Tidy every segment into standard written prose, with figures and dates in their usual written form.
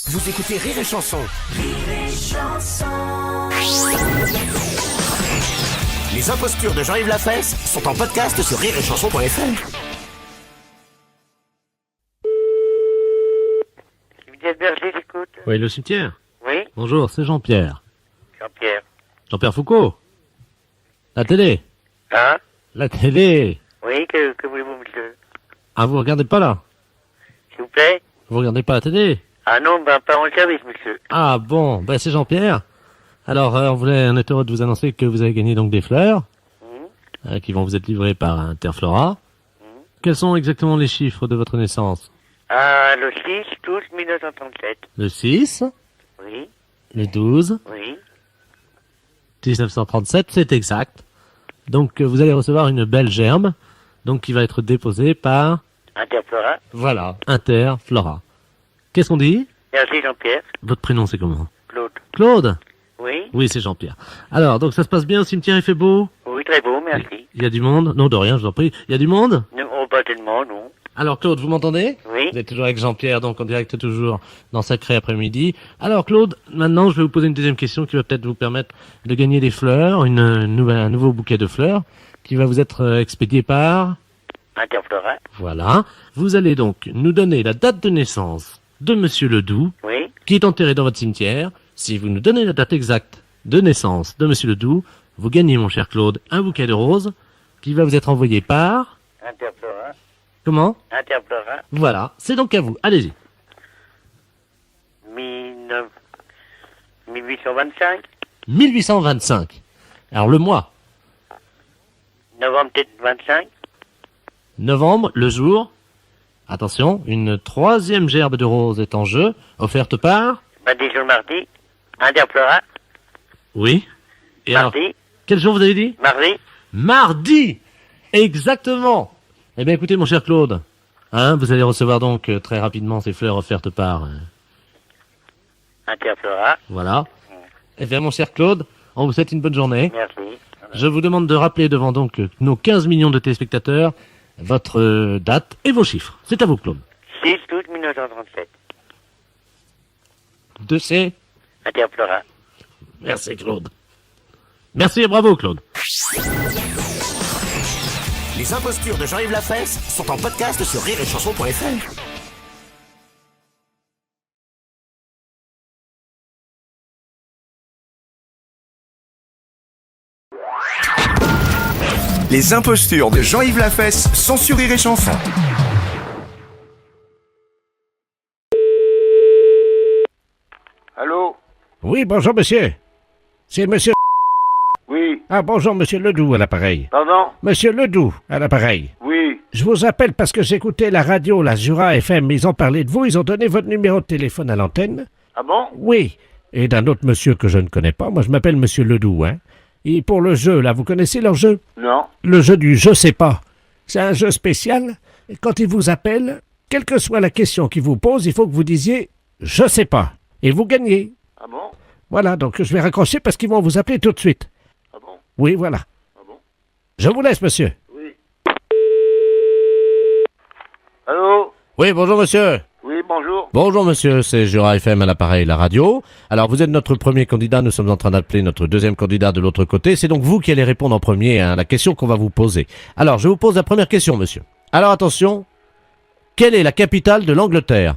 Vous écoutez Rire et Chanson. Les impostures de Jean-Yves Lafesse sont en podcast sur rireetchanson.fr. Cimetière Berger, j'écoute. Oui, le cimetière. Oui, Bonjour, c'est Jean-Pierre. Jean-Pierre. Jean-Pierre Foucault. La télé. Hein? La télé. Oui, que voulez-vous, monsieur? Ah, vous regardez pas là? S'il vous plaît? Vous regardez pas la télé? Ah non, ben pas en service, monsieur. Ah bon, ben c'est Jean-Pierre. Alors, on est heureux de vous annoncer que vous avez gagné donc des fleurs qui vont vous être livrées par Interflora. Quels sont exactement les chiffres de votre naissance? Ah, le 6, 12, 1937. Le 6, Oui, le 12, oui. 1937, c'est exact. Donc, vous allez recevoir une belle gerbe, donc qui va être déposée par, Interflora. voilà, Interflora. Qu'est-ce qu'on dit? Merci, Jean-Pierre. Votre prénom, c'est comment? Claude. Claude? Oui, Oui, c'est Jean-Pierre. Alors, donc ça se passe bien, le cimetière, il fait beau? oui, très beau, merci. Il y a du monde? Non, de rien, je vous en prie. Il y a du monde? Non, oh, pas tellement, non. Alors, Claude, vous m'entendez? Oui. Vous êtes toujours avec Jean-Pierre, donc en direct toujours dans Sacré Après-midi. Alors, Claude, maintenant, je vais vous poser une deuxième question qui va peut-être vous permettre de gagner des fleurs, un nouveau bouquet de fleurs, qui va vous être expédié par... Interflora. Voilà. Vous allez donc nous donner la date de naissance de Monsieur Ledoux, Oui. qui est enterré dans votre cimetière. Si vous nous donnez la date exacte de naissance de Monsieur Ledoux, vous gagnez, mon cher Claude, un bouquet de roses qui va vous être envoyé par... Interflora. Comment? Interflora. Voilà, c'est donc à vous. Allez-y. 1825. 1825. Alors le mois. Novembre peut-être 25. Novembre, le jour. Attention, une troisième gerbe de roses est en jeu, offerte par... Mardi, jour mardi. Interflora. Oui. Et alors, Mardi. quel jour vous avez dit? Mardi. Mardi. Exactement. Eh bien, écoutez, mon cher Claude, vous allez recevoir donc très rapidement ces fleurs offertes par... Interflora. voilà. Eh bien, mon cher Claude, on vous souhaite une bonne journée. Merci. Je vous demande de rappeler devant donc nos 15 millions de téléspectateurs votre date et vos chiffres. C'est à vous, Claude. 6 août 1937. De ces... Interflora. Merci, Claude. Merci et bravo, Claude. Les impostures de Jean-Yves Lafesse sont en podcast sur rireetchanson.fr. Les impostures de Jean-Yves Lafesse sont sur Rire et Chanson. Allô? Oui, bonjour, monsieur. C'est monsieur... Oui. Ah, bonjour, monsieur Ledoux à l'appareil. Pardon? Monsieur Ledoux à l'appareil. Oui. Je vous appelle parce que j'écoutais la radio, la Jura FM. Ils ont parlé de vous, ils ont donné votre numéro de téléphone à l'antenne. Ah bon? Oui. Et d'un autre monsieur que je ne connais pas. Moi, je m'appelle monsieur Ledoux, hein. Et pour le jeu, là, vous connaissez leur jeu? Non. Le jeu du je sais pas. C'est un jeu spécial. Et quand ils vous appellent, quelle que soit la question qu'ils vous posent, il faut que vous disiez je sais pas. Et vous gagnez. Ah bon? Voilà, donc je vais raccrocher parce qu'ils vont vous appeler tout de suite. Ah bon? Oui, voilà. Ah bon? Je vous laisse, monsieur. Oui. Allô? Oui, bonjour, monsieur. Oui, bonjour. Bonjour, monsieur, c'est Jura FM à l'appareil, la radio. Alors, vous êtes notre premier candidat, nous sommes en train d'appeler notre deuxième candidat de l'autre côté. C'est donc vous qui allez répondre en premier à la question qu'on va vous poser. Alors, je vous pose la première question, monsieur. Alors, attention. Quelle est la capitale de l'Angleterre?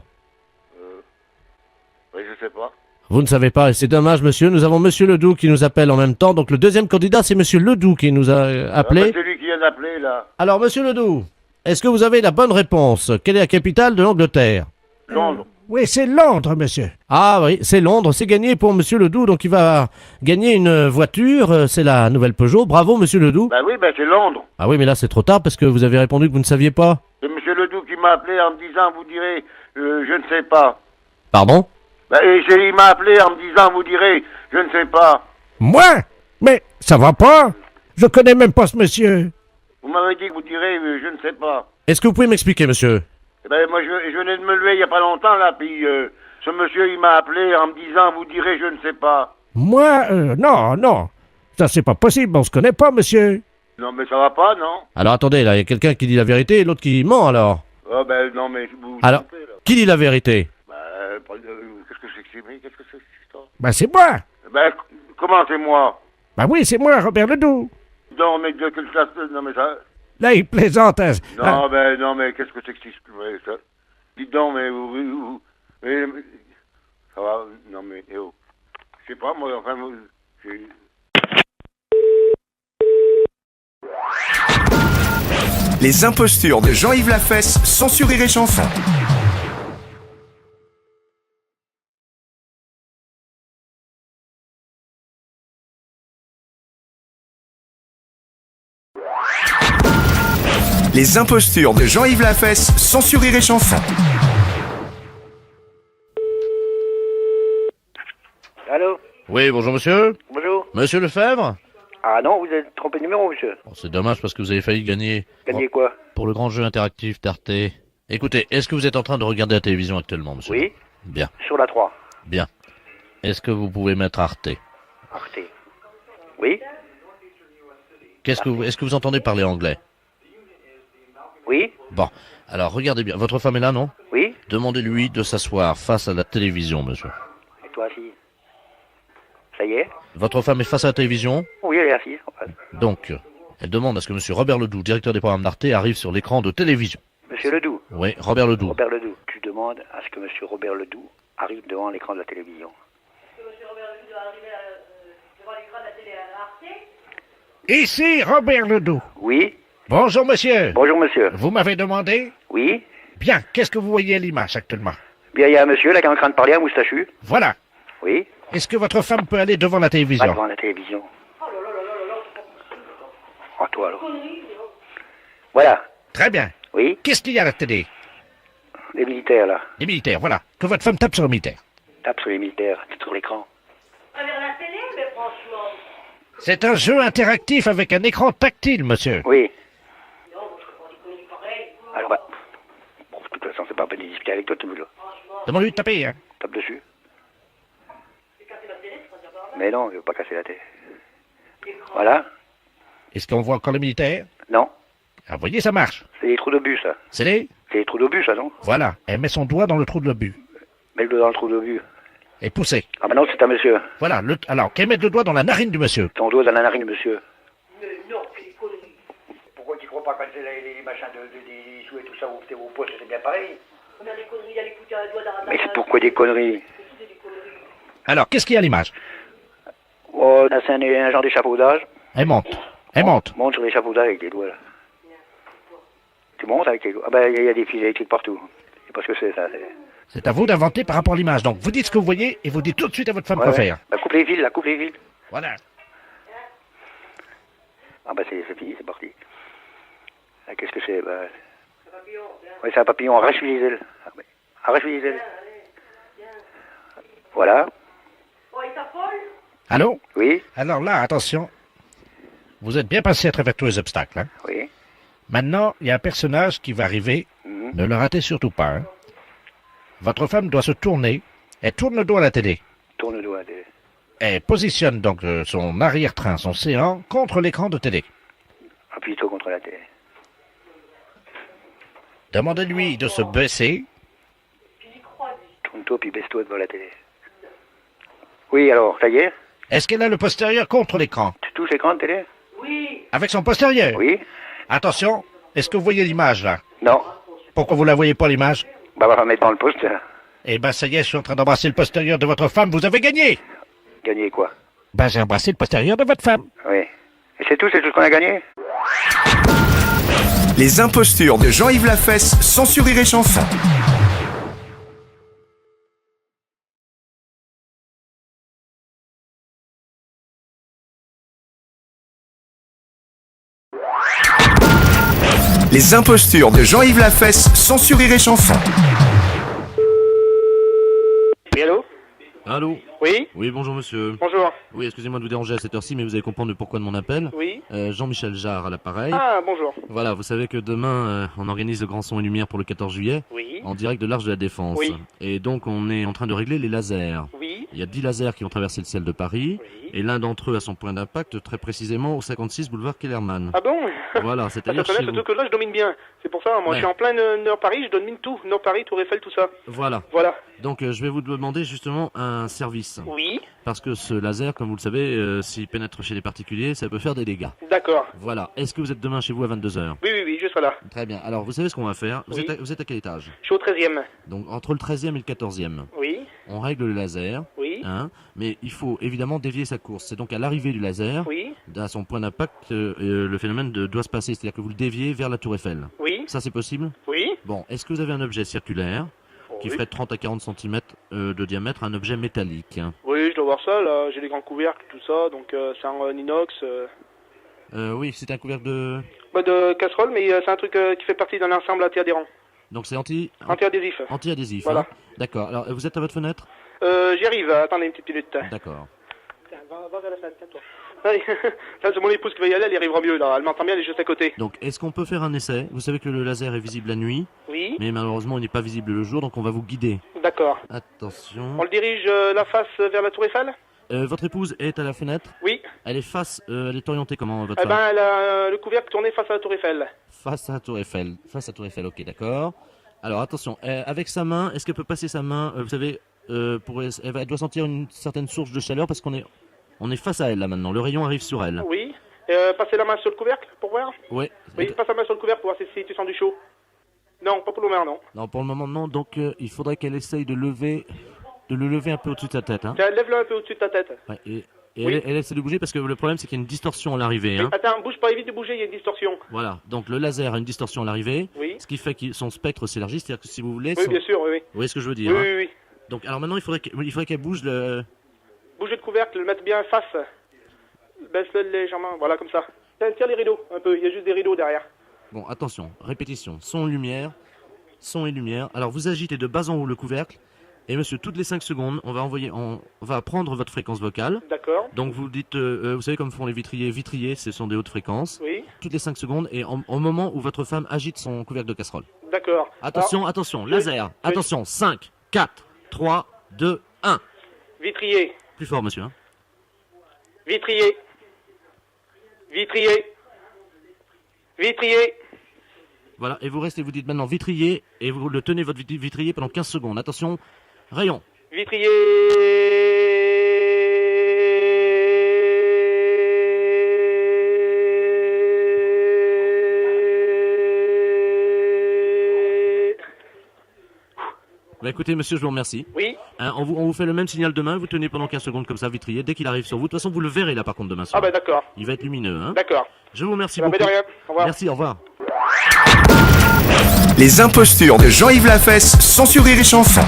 Oui, je sais pas. Vous ne savez pas, et c'est dommage, monsieur. Nous avons monsieur Ledoux qui nous appelle en même temps. Donc, le deuxième candidat, c'est monsieur Ledoux qui nous a appelé. C'est lui qui vient d'appeler, là. Alors, monsieur Ledoux, est-ce que vous avez la bonne réponse? Quelle est la capitale de l'Angleterre? Londres. Oui, c'est Londres, monsieur. Ah oui, c'est Londres, c'est gagné pour monsieur Ledoux, donc il va gagner une voiture, c'est la nouvelle Peugeot. Bravo, monsieur Ledoux. Bah oui, c'est Londres. Ah oui, mais là c'est trop tard parce que vous avez répondu que vous ne saviez pas. C'est monsieur Ledoux qui m'a appelé en me disant, vous direz, je ne sais pas. Pardon? Il m'a appelé en me disant, vous direz, je ne sais pas. Moi? Mais ça va pas. Je connais même pas ce monsieur. Vous m'avez dit que vous direz, je ne sais pas. Est-ce que vous pouvez m'expliquer, monsieur? Moi, je venais de me lever il n'y a pas longtemps, là, puis ce monsieur, il m'a appelé en me disant, vous direz, je ne sais pas. Moi? Non. Ça, c'est pas possible. On se connaît pas, monsieur. Non, mais ça va pas, non? Alors attendez, là, il y a quelqu'un qui dit la vérité et l'autre qui ment alors. Ah, non, mais vous... Alors, trompez, là. qui dit la vérité? Qu'est-ce mais qu'est-ce que c'est cette histoire? Bah c'est moi. Ben, comment c'est moi? Bah oui, c'est moi, Robert Ledoux. Non, mais de quelle classe? Non, mais ça... Là, il plaisante. Hein. Non, mais qu'est-ce que c'est que ça? Dites donc, mais, ça va, non, mais, je sais pas, moi, enfin, j'ai... Les impostures de Jean-Yves Lafesse, sans Sur Rire et Chanson. Les impostures de Jean-Yves Lafesse, sans Sur Rire et Chanson. Allô? Oui, bonjour monsieur. Bonjour. Monsieur Lefebvre? Ah non, vous avez trompé de numéro, monsieur. Bon, c'est dommage parce que vous avez failli gagner Gagner quoi? pour le grand jeu interactif d'Arte. Écoutez, est-ce que vous êtes en train de regarder la télévision actuellement, monsieur? Oui, Bien, sur la 3. bien. Est-ce que vous pouvez mettre Arte? Arte. Oui? Est-ce que vous entendez parler anglais? Oui? Bon, alors regardez bien. Votre femme est là, non? Oui? Demandez-lui de s'asseoir face à la télévision, monsieur. Et toi, assise? Ça y est? Votre femme est face à la télévision? Oui, elle est assise. Donc, elle demande à ce que monsieur Robert Ledoux, directeur des programmes d'Arte, arrive sur l'écran de télévision. Monsieur Ledoux. Oui, Robert Ledoux. Robert Ledoux. Tu demandes à ce que monsieur Robert Ledoux arrive devant l'écran de la télévision. Ici, Robert Ledoux. Oui? Bonjour, monsieur. Bonjour, monsieur. Vous m'avez demandé? Oui? Bien, qu'est-ce que vous voyez à l'image actuellement? Bien, il y a un monsieur là qui est en train de parler, un moustachu. Voilà. Oui? Est-ce que votre femme peut aller devant la Pas télévision? devant la télévision. Oh, toi alors. Voilà. Très bien. Oui? Qu'est-ce qu'il y a à la télé? Les militaires là. Les militaires, voilà. Que votre femme tape sur le militaire. Tape sur les militaires, c'est sur l'écran. C'est un jeu interactif avec un écran tactile, monsieur. Oui. Alors bah. Bon, de toute façon, c'est pas la peine de discuter avec toi, tu me le Demande-lui de taper, hein. tape dessus. Mais non, je veux pas casser la tête. Voilà. Est-ce qu'on voit encore les militaires? Non. Ah, vous voyez, ça marche. C'est des trous d'obus, ça. C'est les... C'est des trous d'obus, ça, non? Voilà. Elle met son doigt dans le trou de l'obus. Mets le doigt dans le trou d'obus. Et poussez. Ah, maintenant, c'est un monsieur. Voilà. Alors, qu'elle mette le doigt dans la narine du monsieur. Ton doigt dans la narine, monsieur. Mais non, c'est des conneries. Pourquoi tu crois pas quand c'est les machins des sous et tout ça, ou t'es au poste, c'est bien pareil? Mais c'est pourquoi des conneries? Alors, qu'est-ce qu'il y a à l'image? Oh, là, c'est un genre d'échafaudage. Elle monte. Elle monte. Monte sur l'échafaudage avec les doigts, là. Tu montes avec les doigts. Ah ben, il y a des fils électriques partout. Je sais pas ce que c'est, ça. C'est à vous d'inventer par rapport à l'image. Donc, vous dites ce que vous voyez et vous dites tout de suite à votre femme quoi faire. Bah, coupe les fils, là, coupe les fils. Voilà. Ah bah, c'est fini, c'est parti. Ah, qu'est-ce que c'est? Bah... Oui, c'est un papillon. Arrache-lui les ailes. Ah, bah, arrache-lui les ailes. Voilà. Allô? Oui, Alors là, attention. Vous êtes bien passé à travers tous les obstacles. Hein? oui. Maintenant, il y a un personnage qui va arriver. Mhm. Ne le ratez surtout pas. Hein? Votre femme doit se tourner. Elle tourne le dos à la télé. Tourne le doigt. Elle positionne donc son arrière-train, son séant, contre l'écran de télé. Appuie-toi contre la télé. Demandez-lui de se baisser. Tourne-toi puis baisse-toi devant la télé. Oui, alors, ça y est? Est-ce qu'elle a le postérieur contre l'écran? Tu touches l'écran de télé? Avec son postérieur? Oui. Attention, est-ce que vous voyez l'image là? Non. Pourquoi vous la voyez pas l'image? Bah, on va mettre dans le poste, là. Eh ben ça y est, je suis en train d'embrasser le postérieur de votre femme, vous avez gagné! Gagner quoi? Ben j'ai embrassé le postérieur de votre femme. Oui. Et c'est tout ce qu'on a gagné? Les impostures de Jean-Yves Lafesse, sans Sur Rire et Chanson. Les impostures de Jean-Yves Lafesse, sans Sur Rire et Chanson. Oui, allô? Allô? Oui? Oui, bonjour monsieur. Bonjour. Oui, excusez-moi de vous déranger à cette heure-ci, mais vous allez comprendre le pourquoi de mon appel. Oui? Jean-Michel Jarre à l'appareil. Ah, bonjour. Voilà, vous savez que demain, on organise le Grand Son et Lumière pour le 14 juillet, Oui? en direct de l'Arche de la Défense. Oui. Et donc, on est en train de régler les lasers. Oui? Il y a 10 lasers qui ont traversé le ciel de Paris, Oui. et l'un d'entre eux a son point d'impact très précisément au 56 boulevard Kellerman. Ah bon? Voilà, Ça c'est-à-dire très chez bien, vous. surtout que là, je domine bien. C'est pour ça, moi, Ouais. je suis en plein Nord Paris, je domine tout. Nord Paris, Tour Eiffel, tout ça. Voilà. Voilà. Donc je vais vous demander justement un service. Oui, Parce que ce laser, comme vous le savez, s'il pénètre chez les particuliers, ça peut faire des dégâts. d'accord. Voilà. Est-ce que vous êtes demain chez vous à 22h? Oui, je serai là. Très bien. Alors, vous savez ce qu'on va faire? Oui. Vous êtes à quel étage? Je suis au 13e. Donc, entre le 13e et le 14e. Oui, On règle le laser, oui, hein, mais il faut évidemment dévier sa course. C'est donc à l'arrivée du laser, oui, à son point d'impact, le phénomène doit se passer. C'est-à-dire que vous le déviez vers la Tour Eiffel. oui, Ça, c'est possible? oui. Bon, est-ce que vous avez un objet circulaire qui Oui. ferait 30 à 40 cm de diamètre, un objet métallique? Oui, je dois voir ça, là. J'ai des grands couvercles, tout ça, donc c'est en inox. Oui, c'est un couvercle de... De casserole, mais c'est un truc qui fait partie d'un ensemble anti-adhérent. Donc c'est Anti-adhésif. anti-adhésif. Voilà. Hein. D'accord. Alors, vous êtes à votre fenêtre? J'y arrive, attendez une petite minute. D'accord. Tiens, va vers la fenêtre, toi. Allez, là, c'est mon épouse qui va y aller, elle y arrivera mieux, là. Elle m'entend bien, elle est juste à côté. Donc, est-ce qu'on peut faire un essai? Vous savez que le laser est visible la nuit, Oui, mais malheureusement, il n'est pas visible le jour, donc on va vous guider. d'accord. Attention. On le dirige la face vers la Tour Eiffel? Votre épouse est à la fenêtre? Oui. Elle est elle est orientée comment, votre Eh femme? ben, elle a le couvercle tourné face à la Tour Eiffel. Face à la Tour Eiffel. Face à la Tour Eiffel, ok, d'accord. Alors, attention, avec sa main, est-ce qu'elle peut passer sa main, vous savez, elle doit sentir une certaine source de chaleur parce qu'on est face à elle, là, maintenant. Le rayon arrive sur elle. Oui. Passez la main sur le couvercle pour voir. Ouais. Oui, passe la main sur le couvercle pour voir si tu sens du chaud. Non, pas pour le moment, non. Non, pour le moment, non. Donc, il faudrait qu'elle essaye de le lever un peu au-dessus de sa tête. Hein. Tiens, lève-le un peu au-dessus de ta tête. Ouais, et Oui. elle essaie de bouger parce que le problème, c'est qu'il y a une distorsion à l'arrivée. Hein. Attends, bouge pas, évite de bouger, il y a une distorsion. Voilà. Donc, le laser a une distorsion à l'arrivée. Oui. Ce qui fait que son spectre s'élargit. C'est-à-dire que si vous voulez... Oui, bien sûr, oui. Vous voyez ce que je veux Oui, dire? Hein. oui. Donc, alors maintenant, il faudrait qu'elle bouge le... Bouger le couvercle, le mettre bien face. Baisse-le légèrement, voilà, comme ça. Tiens, tire les rideaux, un peu, il y a juste des rideaux derrière. Bon, attention, répétition, son, lumière, son et lumière. Alors vous agitez de bas en haut le couvercle, et monsieur, toutes les 5 secondes, on va prendre votre fréquence vocale. D'accord. Donc vous dites, vous savez comme font les vitriers, ce sont des hautes fréquences. Oui. Toutes les 5 secondes, et au moment où votre femme agite son couvercle de casserole. D'accord. Attention, Alors, attention, laser, attention, 5, 4, 3, 2, 1. Vitrier, Plus fort, monsieur. Hein. vitrier, vitrier, vitrier. Voilà, et vous restez, vous dites maintenant vitrier, et vous le tenez votre vitrier pendant 15 secondes. Attention, rayon. Vitrier. Bah écoutez, monsieur, je vous remercie. Oui. Hein, on vous fait le même signal demain, vous tenez pendant 15 secondes comme ça, vitrier, dès qu'il arrive sur vous. De toute façon, vous le verrez là par contre demain soir. Ah bah d'accord. Il va être lumineux. Hein. D'accord. Je vous remercie Bah, beaucoup. de rien. Au revoir. Merci, au revoir. Les impostures de Jean-Yves Lafesse, sans sur Rire et Chanson.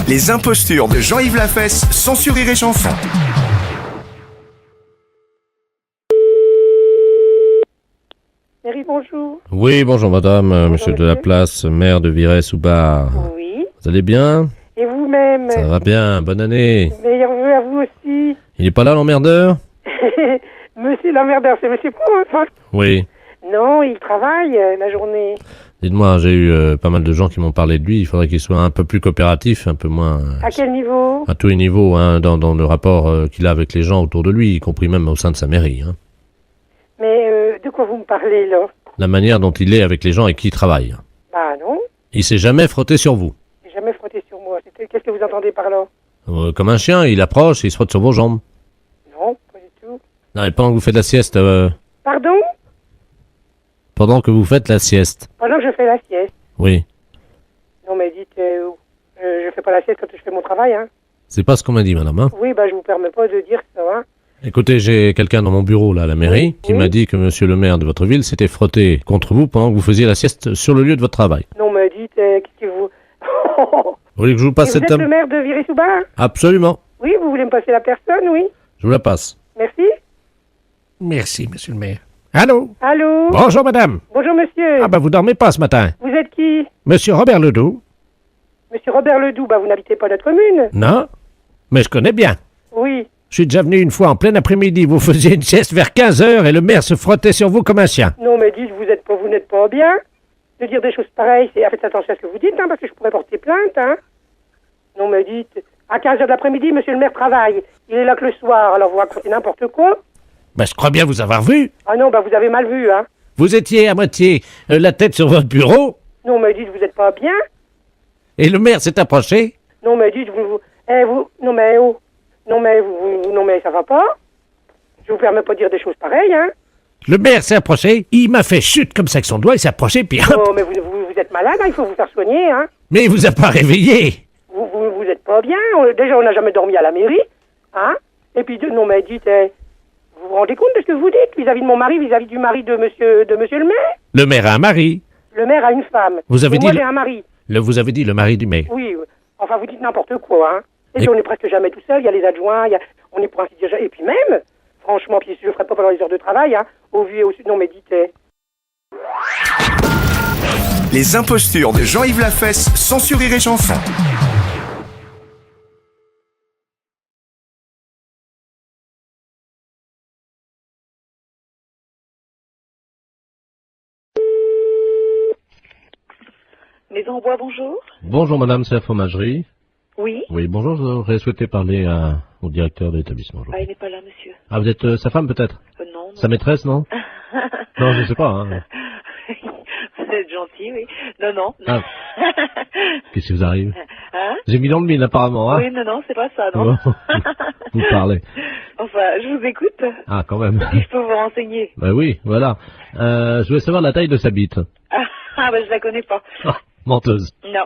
Les impostures de Jean-Yves Lafesse, sans sur Rire et Chanson. Mairie, bonjour. Oui, bonjour madame, monsieur de la monsieur. place, maire de Virey-sous-Bar. Oui. Vous allez bien? Et vous-même? Ça va bien, bonne année. Meilleurs vœux à vous aussi. Il est pas là l'emmerdeur? Monsieur l'emmerdeur, c'est monsieur Paul. Oui. Non, il travaille la journée. Dites-moi, j'ai eu pas mal de gens qui m'ont parlé de lui, il faudrait qu'il soit un peu plus coopératif, un peu moins... À quel niveau? à tous les niveaux, hein, dans le rapport qu'il a avec les gens autour de lui, y compris même au sein de sa mairie. Hein. Mais de quoi vous me parlez là? La manière dont il est avec les gens avec qui il travaille. Bah non, Il s'est jamais frotté sur vous. j'ai jamais frotté sur moi. Qu'est-ce que vous entendez par là? Comme un chien, il approche et il se frotte sur vos jambes. Non, pas du tout. Non, et pendant que vous faites la sieste... Pardon? pendant que vous faites la sieste. Pendant que je fais la sieste. Oui. Non mais dites, je fais pas la sieste quand je fais mon travail, hein. C'est pas ce qu'on m'a dit, madame. Hein. Oui, bah je vous permets pas de dire ça, hein. Écoutez, j'ai quelqu'un dans mon bureau, là, à la mairie, Oui, qui oui. m'a dit que monsieur le maire de votre ville s'était frotté contre vous pendant que vous faisiez la sieste sur le lieu de votre travail. Non mais dites, qu'est-ce que vous... Vous voulez que je vous Et passe vous cette êtes table? le maire de Virey-sous-Bar? Absolument. Oui, vous voulez me passer la personne, oui. Je vous la passe. Merci. Merci, monsieur le maire. Allô? Allô? Bonjour, madame. Bonjour, monsieur. Ah, bah, vous dormez pas ce matin. Vous êtes qui? Monsieur Robert Ledoux? Monsieur Robert Ledoux, bah, vous n'habitez pas notre commune? Non? Mais je connais bien. Oui. Je Je suis déjà venu une fois en plein après-midi, vous faisiez une sieste vers 15h et le maire se frottait sur vous comme un chien. Non, mais dites, vous n'êtes pas bien. De dire des choses pareilles, faites attention à ce que vous dites, hein, parce que je pourrais porter plainte, hein. Non, mais dites, à 15h de l'après-midi, monsieur le maire travaille. Il est là que le soir, alors vous racontez n'importe quoi. Je crois bien vous avoir vu. Ah non, vous avez mal vu, hein. Vous étiez à moitié la tête sur votre bureau Non, mais dites, vous n'êtes pas bien. et le maire s'est approché. Non, mais dites, non, mais ça va pas. Je vous permets pas de dire des choses pareilles, hein. Le maire s'est approché, il m'a fait chute comme ça avec son doigt, il s'est approché, puis hop. Oh, mais vous êtes malade, hein, il faut vous faire soigner, hein. Mais il vous a pas réveillé. Vous êtes pas bien. Déjà, on n'a jamais dormi à la mairie, hein. Et puis, non, mais dites, vous vous rendez compte de ce que vous dites vis-à-vis de mon mari, vis-à-vis du mari de monsieur le maire? Le maire a un mari. Le maire a une femme. Vous avez Et dit moi, le- j'ai un mari. Vous avez dit le mari du maire. Oui, enfin, vous dites n'importe quoi, hein. Et Et- puis, on est presque jamais tout seul, il y a les adjoints, on est pour ainsi dire... Et puis même, franchement, puis je ne ferai pas pendant les heures de travail, hein, au vu et au sud... Non, mais dites... Les impostures de Jean-Yves Lafesse, sans sur Rire et Chanson. Maison Bois, bonjour. Bonjour madame, c'est la fromagerie. Oui. Oui, bonjour, j'aurais souhaité parler au directeur de l'établissement. Ah, il n'est pas là, monsieur. Ah, vous êtes sa femme peut-être? Non. Sa maîtresse, non? Non, je sais pas. Hein. Vous êtes gentil, oui. Non. Ah. Qu'est-ce qui vous arrive? Hein? J'ai mis dans le mille apparemment, hein? Oui, non, c'est pas ça, non. Vous parlez. Enfin, je vous écoute. Ah, quand même. Si je peux vous renseigner. Ben oui, voilà. Je voulais savoir la taille de sa bite. Je la connais pas. Ah, menteuse. Non.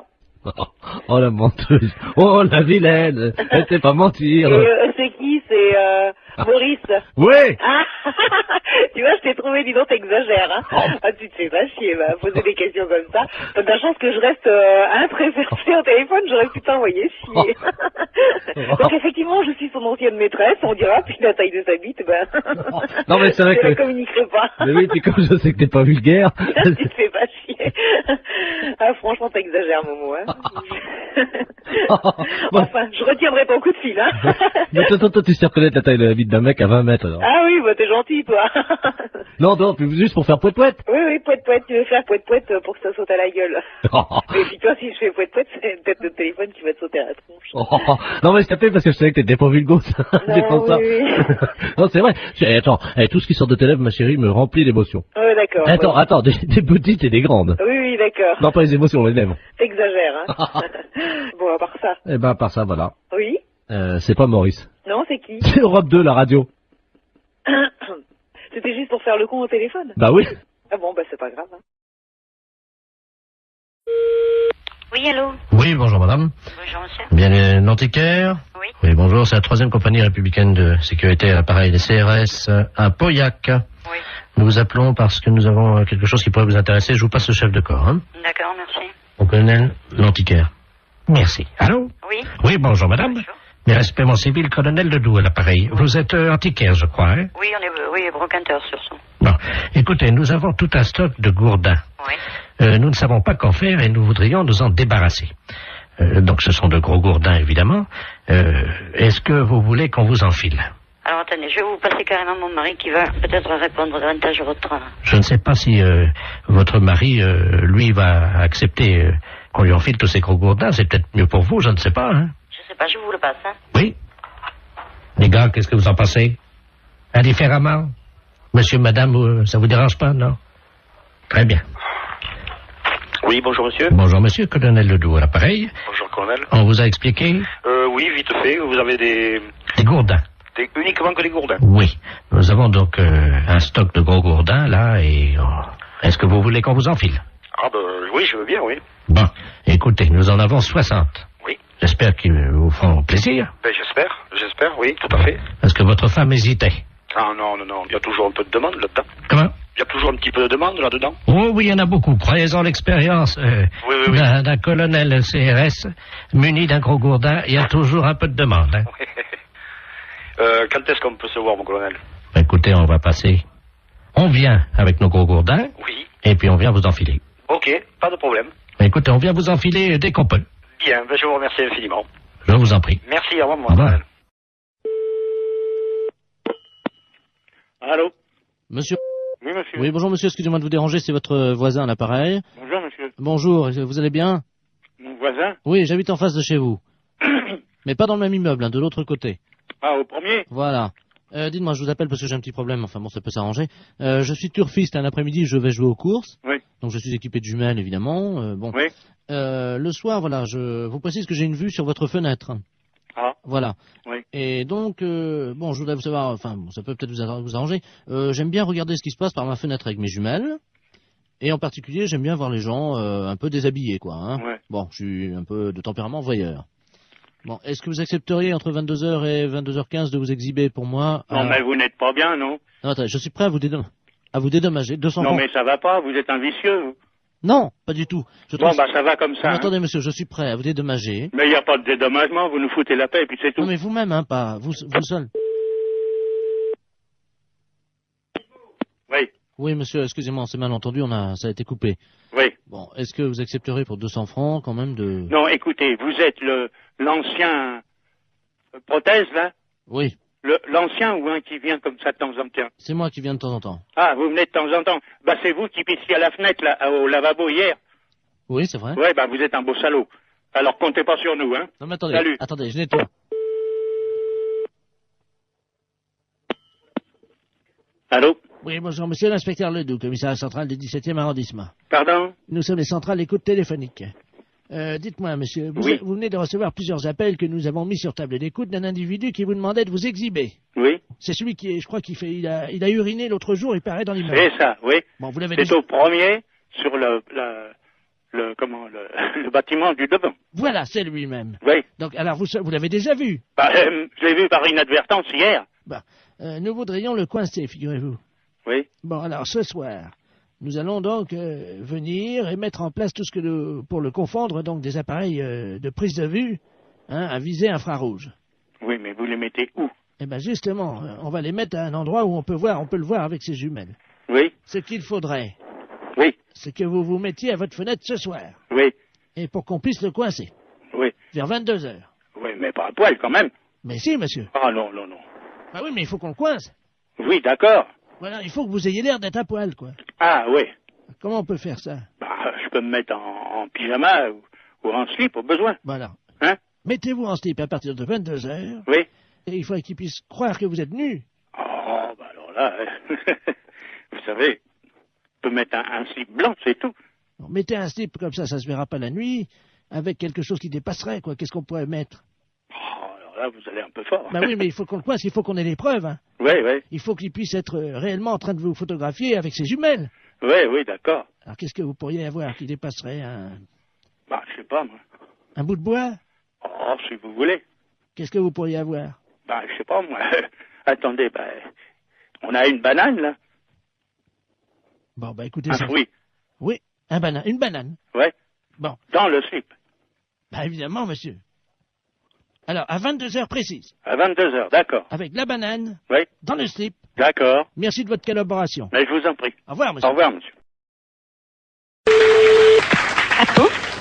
Oh la menteuse. Oh la vilaine. Elle sait pas mentir. C'est qui? C'est Maurice. Ouais. Ah, tu vois, je t'ai trouvé, dis donc, t'exagères, hein. Oh. Ah, tu te fais pas chier, poser des questions comme ça. T'as de la chance que je reste préservée au téléphone, j'aurais pu t'envoyer chier. Donc effectivement, je suis son ancienne maîtresse, on dira, puis la taille de sa bite, Non mais c'est vrai je que... ne communiquerai pas. Mais oui, puis comme je sais que t'es pas vulgaire... Tu te fais pas chier. Ah, franchement, t'exagères, Momo, hein. Enfin, je retiendrai ton coup de fil, hein. Mais toi, tu sais reconnaître la taille de la bite d'un mec à 20 mètres, alors. Ah oui, t'es gentil, toi. Non, puis juste pour faire poète-poète. Oui, poète-poète, tu veux faire poète-poète pour que ça saute à la gueule. Et puis toi, si je fais poète-poète, c'est peut-être le téléphone qui va te sauter à la tronche. Non, mais je t'appelais parce que je savais que t'étais pas vulgose. C'est pour ça. Oui. Non, c'est vrai. Attends, tout ce qui sort de tes lèvres, ma chérie, me remplit d'émotions. Oui, d'accord. Attends, des petites et des grandes. Oui, d'accord. Non, pas les émotions, les lèvres. T'exagères, hein. Bon, à part ça. Eh ben, à part ça, voilà. Oui. C'est pas Maurice. Non, c'est qui? C'est Europe 2, la radio. C'était juste pour faire le con au téléphone? Bah oui. Ah bon, c'est pas grave, hein. Oui, allô? Oui, bonjour madame. Bonjour, monsieur. Bien, Nantiquaire? Oui. Oui, bonjour, c'est la 3e compagnie républicaine de sécurité à l'appareil des CRS à Pauillac. Oui. Nous vous appelons parce que nous avons quelque chose qui pourrait vous intéresser. Je vous passe le chef de corps, hein. D'accord, merci. Au colonel Nantiquaire. Merci. Allô? Oui. Oui, bonjour madame. Bonjour. Mes respects, mon civil, colonel Ledoux à l'appareil. Vous êtes antiquaire, je crois, hein? Oui, brocanteur sur son. Bon, écoutez, nous avons tout un stock de gourdins. Oui. Nous ne savons pas qu'en faire et nous voudrions nous en débarrasser. Donc ce sont de gros gourdins, évidemment. Est-ce que vous voulez qu'on vous enfile? Alors attendez, je vais vous passer carrément mon mari qui va peut-être répondre davantage à votre... Je ne sais pas si votre mari, lui, va accepter qu'on lui enfile tous ces gros gourdins. C'est peut-être mieux pour vous, je ne sais pas, hein? Je sais pas, je vous le passe, hein. Oui. Les gars, qu'est-ce que vous en pensez? Indifféremment? Monsieur, madame, ça vous dérange pas, non? Très bien. Oui, bonjour monsieur. Bonjour monsieur, colonel Ledoux à l'appareil. Bonjour colonel. On vous a expliqué? Oui, vite fait, vous avez des gourdins. Uniquement que des gourdins. Oui. Nous avons donc un stock de gros gourdins, là, et... est-ce que vous voulez qu'on vous enfile? Ah oui, je veux bien, oui. Bon, écoutez, nous en avons 60. Oui. J'espère qu'ils vous feront plaisir. J'espère, oui, tout à fait. Parce que votre femme hésitait. Ah non, il y a toujours un peu de demande là-dedans. Comment? Il y a toujours un petit peu de demande là-dedans. Oh oui, il y en a beaucoup. Croyez-en l'expérience Oui. d'un colonel CRS muni d'un gros gourdin. Il y a toujours un peu de demande. Hein. Quand est-ce qu'on peut se voir, mon colonel? Écoutez, on va passer. On vient avec nos gros gourdins. Oui. Et puis on vient vous enfiler. Ok, pas de problème. Écoutez, on vient vous enfiler dès qu'on peut. Bien, je vous remercie infiniment. Je vous en prie. Merci, au revoir, mon Au revoir. colonel. Allô? Monsieur. Oui, monsieur. Oui, bonjour monsieur, excusez-moi de vous déranger, c'est votre voisin à l'appareil. Bonjour, monsieur. Bonjour, vous allez bien? Mon voisin? Oui, j'habite en face de chez vous. Mais pas dans le même immeuble, hein, de l'autre côté. Ah, au premier? Voilà. Dites-moi, je vous appelle parce que j'ai un petit problème, enfin bon, ça peut s'arranger. Je suis turfiste, un après-midi, je vais jouer aux courses. Oui. Donc je suis équipé de jumelles, évidemment. Bon. Oui. Le soir, voilà, je vous précise que j'ai une vue sur votre fenêtre. Ah. Voilà. Oui. Et donc, bon, je voudrais vous savoir, enfin, bon, ça peut peut-être vous arranger. J'aime bien regarder ce qui se passe par ma fenêtre avec mes jumelles. Et en particulier, j'aime bien voir les gens un peu déshabillés, quoi. Hein. Ouais. Bon, je suis un peu de tempérament voyeur. Bon, est-ce que vous accepteriez entre 22h et 22h15 de vous exhiber pour moi? Non, mais vous n'êtes pas bien, non? Non, attendez, je suis prêt à vous dédommager. 200 Non, francs. mais ça va pas, vous êtes un vicieux, vous. Non, pas du tout. Bon, bah ça va comme ça. Non, hein. attendez, monsieur, je suis prêt à vous dédommager. Mais il n'y a pas de dédommagement, vous nous foutez la paix et puis c'est tout. Non, mais vous-même, hein, pas vous seul. Oui. Oui, monsieur, excusez-moi, c'est mal entendu, ça a été coupé. Oui. Bon, est-ce que vous accepterez pour 200 francs quand même de... Non, écoutez, vous êtes l'ancien prothèse, là? Oui. L'ancien ou un qui vient comme ça de temps en temps? C'est moi qui viens de temps en temps. Ah, vous venez de temps en temps. Bah, c'est vous qui pissiez à la fenêtre, là, au lavabo hier. Oui, c'est vrai. Ouais, bah, vous êtes un beau salaud. Alors, comptez pas sur nous, hein. Non, mais attendez, Salut. attendez, je nettoie. Allô? Oui, bonjour, monsieur l'inspecteur Ledoux, commissaire central du 17e arrondissement. Pardon? Nous sommes les centrales d'écoute téléphonique. Dites-moi, monsieur, vous venez de recevoir plusieurs appels que nous avons mis sur table d'écoute d'un individu qui vous demandait de vous exhiber. Oui. C'est celui qui, je crois qu'il fait, il a uriné l'autre jour, il paraît dans l'immeuble. C'est ça, oui. Bon, vous l'avez C'est déjà... au premier, sur le bâtiment du devant. Voilà, c'est lui-même. Oui. Donc, alors, vous l'avez déjà vu? Bah, je l'ai vu par inadvertance hier. Bah, nous voudrions le coincer, figurez-vous. Oui. Bon, alors, ce soir, nous allons donc venir et mettre en place tout ce que pour le confondre, donc des appareils de prise de vue, hein, à visée infrarouge. Oui, mais vous les mettez où? Eh ben justement, on va les mettre à un endroit où on peut le voir avec ses jumelles. Oui. Ce qu'il faudrait, oui, c'est que vous vous mettiez à votre fenêtre ce soir. Oui. Et pour qu'on puisse le coincer. Oui. Vers 22h. Oui, mais pas à poil quand même. Mais si, monsieur. Ah non, non, non. Ah oui, mais il faut qu'on le coince. Oui, d'accord. Voilà, il faut que vous ayez l'air d'être à poil, quoi. Ah oui. Comment on peut faire ça? Bah, je peux me mettre en pyjama ou en slip au besoin. Voilà. Hein? Mettez-vous en slip à partir de 22h. Oui. Et il faudrait qu'il puisse croire que vous êtes nu. Oh, bah alors là, vous savez, je peux mettre un slip blanc, c'est tout. Bon, mettez un slip comme ça se verra pas la nuit, avec quelque chose qui dépasserait, quoi. Qu'est-ce qu'on pourrait mettre? Oh, alors là, vous allez un peu fort. Bah oui, mais il faut qu'on le coince, il faut qu'on ait les preuves, hein. Oui, oui. Il faut qu'il puisse être réellement en train de vous photographier avec ses jumelles. Oui, oui, d'accord. Alors qu'est-ce que vous pourriez avoir qui dépasserait un... Bah, je sais pas, moi. Un bout de bois? Oh, si vous voulez. Qu'est-ce que vous pourriez avoir? Bah, je sais pas, moi. Attendez, bah, on a une banane, là. Bon, bah, écoutez un ça. fruit. Oui, une banane. Ouais. Bon. Dans le slip. Bah, évidemment, monsieur. Alors, à 22h précises. À 22h, d'accord. Avec la banane. Oui. Dans le slip. D'accord. Merci de votre collaboration. Mais je vous en prie. Au revoir, monsieur. Au revoir, monsieur.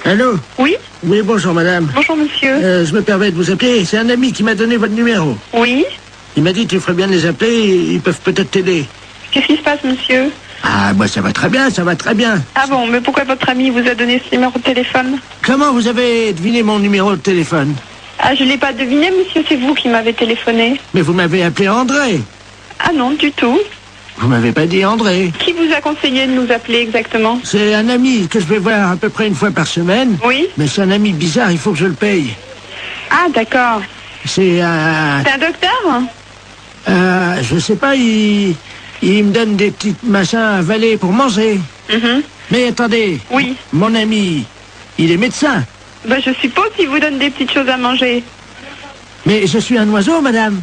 Allô? Oui? Oui, bonjour, madame. Bonjour, monsieur. Je me permets de vous appeler. C'est un ami qui m'a donné votre numéro. Oui? Il m'a dit tu ferais bien de les appeler, ils peuvent peut-être t'aider. Qu'est-ce qui se passe, monsieur? Ah, moi, ça va très bien, ça va très bien. Ah bon, mais pourquoi votre ami vous a donné ce numéro de téléphone? Comment vous avez deviné mon numéro de téléphone? Ah, je l'ai pas deviné, monsieur, c'est vous qui m'avez téléphoné. Mais vous m'avez appelé André. Ah non, du tout. Vous m'avez pas dit André. Qui vous a conseillé de nous appeler exactement? C'est un ami que je vais voir à peu près une fois par semaine. Oui. Mais c'est un ami bizarre, il faut que je le paye. Ah, d'accord. C'est un... C'est un docteur? Je sais pas, il me donne des petits machins à avaler pour manger. Mais attendez. Oui. Mon ami, il est médecin. Ben, je suppose qu'il vous donne des petites choses à manger. Mais je suis un oiseau, madame.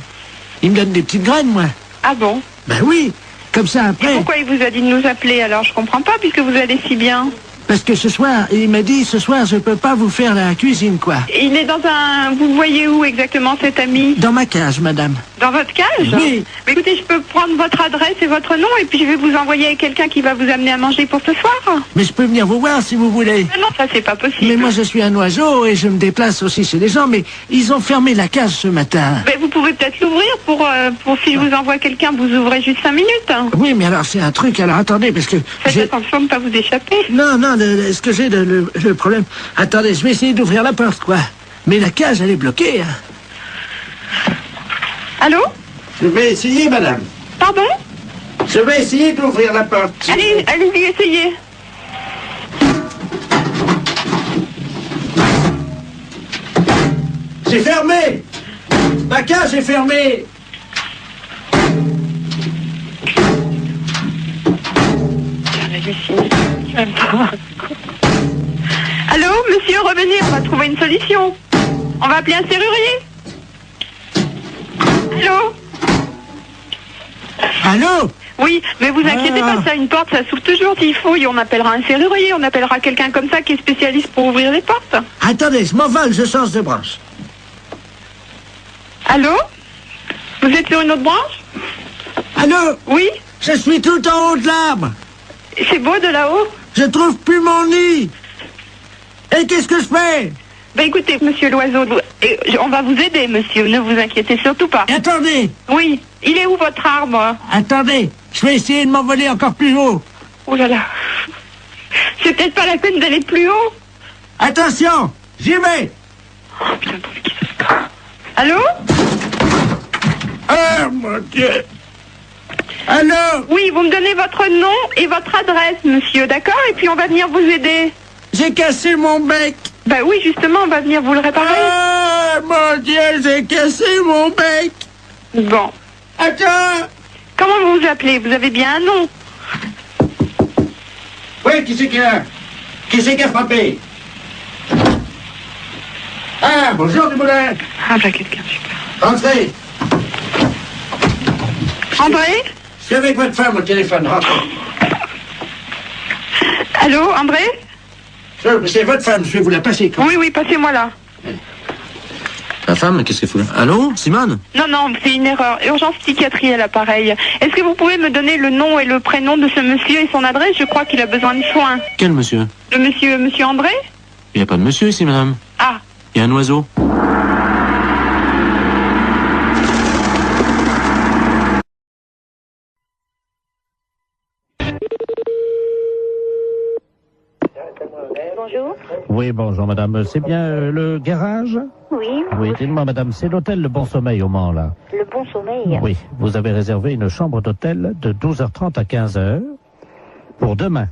Il me donne des petites graines, moi. Ah bon? Ben oui, comme ça après... Et pourquoi il vous a dit de nous appeler alors? Je comprends pas, puisque vous allez si bien. Parce que ce soir, il m'a dit, ce soir, je peux pas vous faire la cuisine, quoi. Il est dans un... Vous le voyez où exactement, cet ami? Dans ma cage, madame. Dans votre cage? Oui. Mais écoutez, je peux prendre votre adresse et votre nom et puis je vais vous envoyer quelqu'un qui va vous amener à manger pour ce soir. Mais je peux venir vous voir si vous voulez. Non, ça c'est pas possible. Mais moi je suis un oiseau et je me déplace aussi chez les gens, mais ils ont fermé la cage ce matin. Mais vous pouvez peut-être l'ouvrir pour si je vous envoie quelqu'un, vous ouvrez juste 5 minutes. Oui, mais alors c'est un truc, alors attendez, parce que... Faites attention de ne pas vous échapper. Non, ce que j'ai, le problème... Attendez, je vais essayer d'ouvrir la porte, quoi. Mais la cage, elle est bloquée, hein. Allô? Je vais essayer, madame. Pardon? Je vais essayer d'ouvrir la porte. Allez-y, essayez. C'est fermé. Ma cage est fermée. Allô, monsieur, revenez, on va trouver une solution. On va appeler un serrurier. Allô? Allô? Oui, mais vous inquiétez pas, ça, une porte, ça s'ouvre toujours s'il faut, et on appellera un serrurier, on appellera quelqu'un comme ça qui est spécialiste pour ouvrir les portes. Attendez, je m'envole, je change de branche. Allô? Vous êtes sur une autre branche? Allô? Oui? Je suis tout en haut de l'arbre. C'est beau de là-haut? Je trouve plus mon nid. Et qu'est-ce que je fais? Ben écoutez, monsieur l'oiseau, on va vous aider, monsieur, ne vous inquiétez surtout pas. Attendez. Oui, il est où votre arbre? Attendez, je vais essayer de m'envoler encore plus haut. Oh là là. C'est peut-être pas la peine d'aller plus haut. Attention, j'y vais. Oh putain, pour qui ça se passe? Allô? Ah, mon Dieu. Allô? Oui, vous me donnez votre nom et votre adresse, monsieur, d'accord? Et puis on va venir vous aider. J'ai cassé mon bec. Bah oui, justement, on va venir vous le réparer. Ah, mon Dieu, j'ai cassé mon bec. Bon. Attends. Comment vous vous appelez? Vous avez bien un nom? Oui, qui c'est qui a frappé? Ah, bonjour, Dumoulin. Ah, bah quelqu'un, super. Entrez. André? Je suis avec votre femme au téléphone, rentrez. Allô, André? C'est votre femme, je vais vous la passer. Oui, passez-moi là. La femme, qu'est-ce qu'elle fout là? Allô, Simone? Non, c'est une erreur. Urgence psychiatrie à l'appareil. Est-ce que vous pouvez me donner le nom et le prénom de ce monsieur et son adresse? Je crois qu'il a besoin de soins. Quel monsieur? Le monsieur André? Il n'y a pas de monsieur ici, madame. Ah. Il y a un oiseau. Bonjour. Oui, bonjour madame. C'est bien le garage? Oui. Oui, dites-moi madame, c'est l'hôtel Le Bon Sommeil au Mans, là. Le Bon Sommeil. Oui, vous avez réservé une chambre d'hôtel de 12h30 à 15h pour demain.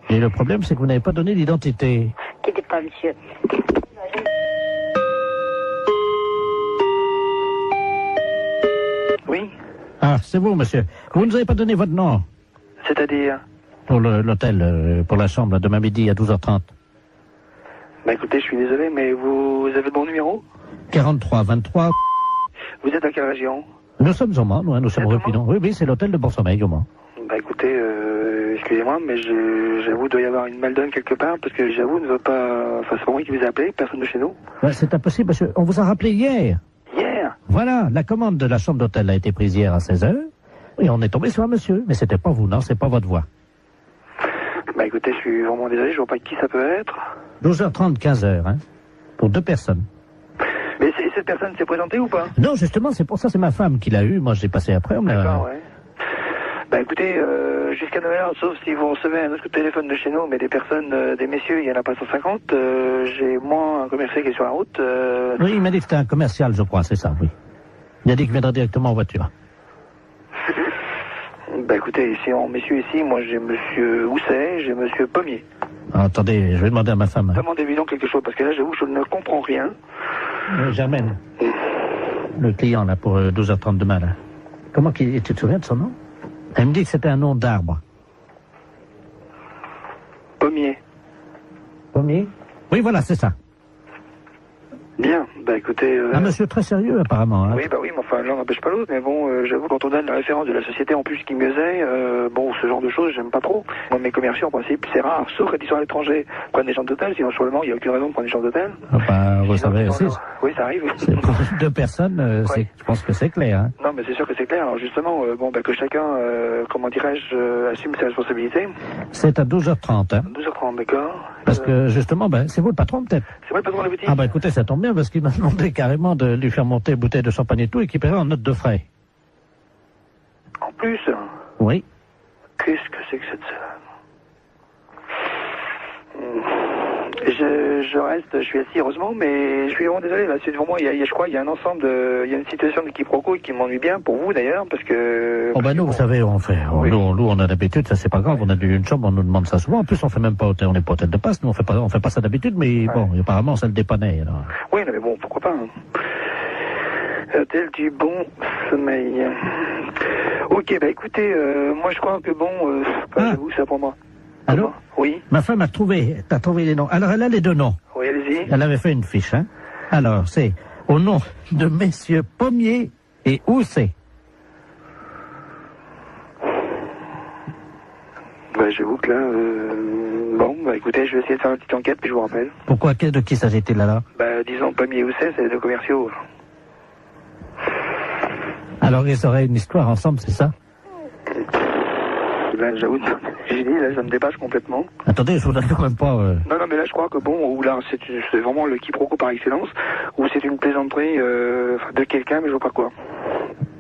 Et le problème, c'est que vous n'avez pas donné d'identité. Quittez pas, monsieur. Oui. Ah, c'est vous, monsieur. Vous ne nous avez pas donné votre nom C'est-à-dire? pour l'hôtel, pour la chambre, demain midi à 12h30. Bah écoutez, je suis désolé, mais vous avez le bon numéro? 43 23. Vous êtes à quelle région? Nous sommes au Mans, nous sommes rue Pinon. Oui, c'est l'hôtel de Bon Sommeil au Mans. Bah écoutez, excusez-moi, mais j'avoue, il doit y avoir une maldonne quelque part, parce que j'avoue, ne veut pas... Enfin, c'est pas moi qui vous ai appelé, personne de chez nous. Ouais, c'est impossible, monsieur. On vous a rappelé hier. Hier? Voilà, la commande de la chambre d'hôtel a été prise hier à 16h. Et on est tombé sur un monsieur. Mais c'était pas vous, non, c'est pas votre voix. Bah écoutez, je suis vraiment désolé, je vois pas qui ça peut être. 12h30, 15h, hein. Pour 2 personnes. Mais cette personne s'est présentée ou pas? Non, justement, c'est pour ça, c'est ma femme qui l'a eu. Moi, j'ai passé après. D'accord, ouais. Bah écoutez, jusqu'à 9h, sauf si vous recevez un autre téléphone de chez nous, mais des personnes, des messieurs, il y en a pas 150. J'ai moi un commercial qui est sur la route. Oui, il m'a dit que c'était un commercial, je crois, c'est ça, oui. Il a dit qu'il viendrait directement en voiture. Bah écoutez, ici en messieurs ici, moi j'ai monsieur Housset, j'ai monsieur Pommier. Ah, attendez, je vais demander à ma femme. Demandez-lui donc quelque chose, parce que là j'avoue, je ne comprends rien. Germaine, le client là pour 12h30 demain là. Comment tu te souviens de son nom? Elle me dit que c'était un nom d'arbre. Pommier. Pommier? Oui, voilà, c'est ça. Bien, bah écoutez... Un monsieur très sérieux apparemment. Hein. Oui, bah oui, mais enfin l'un n'empêche pas l'autre, mais bon, j'avoue, quand on donne la référence de la société en plus qui mieux est, bon, ce genre de choses, j'aime pas trop. Moi, mes commerciaux, en principe, c'est rare, sauf quand ils sont à l'étranger, prennent des chambres d'hôtel, sinon sur le Mans, il n'y a aucune raison de prendre des chambres d'hôtel. Ah bah, vous savez, Oui, ça arrive. Pour 2 personnes, je pense que c'est clair. Hein. Non, mais c'est sûr que c'est clair. Alors justement, que chacun, comment dirais-je, assume ses responsabilités. C'est à 12h30. Hein. 12h30, d'accord. Parce que justement, c'est vous le patron peut-être. C'est moi le patron de la boutique. Ah bah écoutez, ça tombe bien parce qu'il m'a demandé carrément de lui faire monter une bouteille de champagne et tout et qu'il paierait en note de frais. En plus. Oui. Qu'est-ce que c'est que cette je reste, je suis assis heureusement, mais je suis vraiment désolé là. C'est vraiment, je crois, il y a un ensemble il y a une situation de quiproquo qui m'ennuie bien pour vous d'ailleurs, parce que. Oh nous, vous savez, on fait, nous, on a l'habitude, ça c'est pas grave, on a une chambre, on nous demande ça souvent. En plus, on fait même pas, on n'est pas hôtel de passe, nous on fait pas ça d'habitude, mais bon, apparemment ça le dépannait. Alors. Oui, mais bon, pourquoi pas. Hein. Hôtel du bon sommeil. Ok, écoutez, moi je crois que bon, j'avoue, ça pour moi. Allô? Oui. Ma femme t'as trouvé les noms. Alors elle a les 2 noms. Oui, allez-y. Elle avait fait une fiche, hein. Alors, c'est au nom de messieurs Pommier et Housset. J'avoue que là, écoutez, je vais essayer de faire une petite enquête, puis je vous rappelle. Pourquoi? De qui s'agit-il là? Disons, Pommier et Housset, c'est les 2 commerciaux. Alors, ils auraient une histoire ensemble, c'est ça? Là, j'avoue, j'ai dit, là, ça me dépasse complètement. Attendez, je vous donne quand même pas... Non, mais là, je crois que ou là, c'est vraiment le quiproquo par excellence, ou c'est une plaisanterie de quelqu'un, mais je vois pas quoi.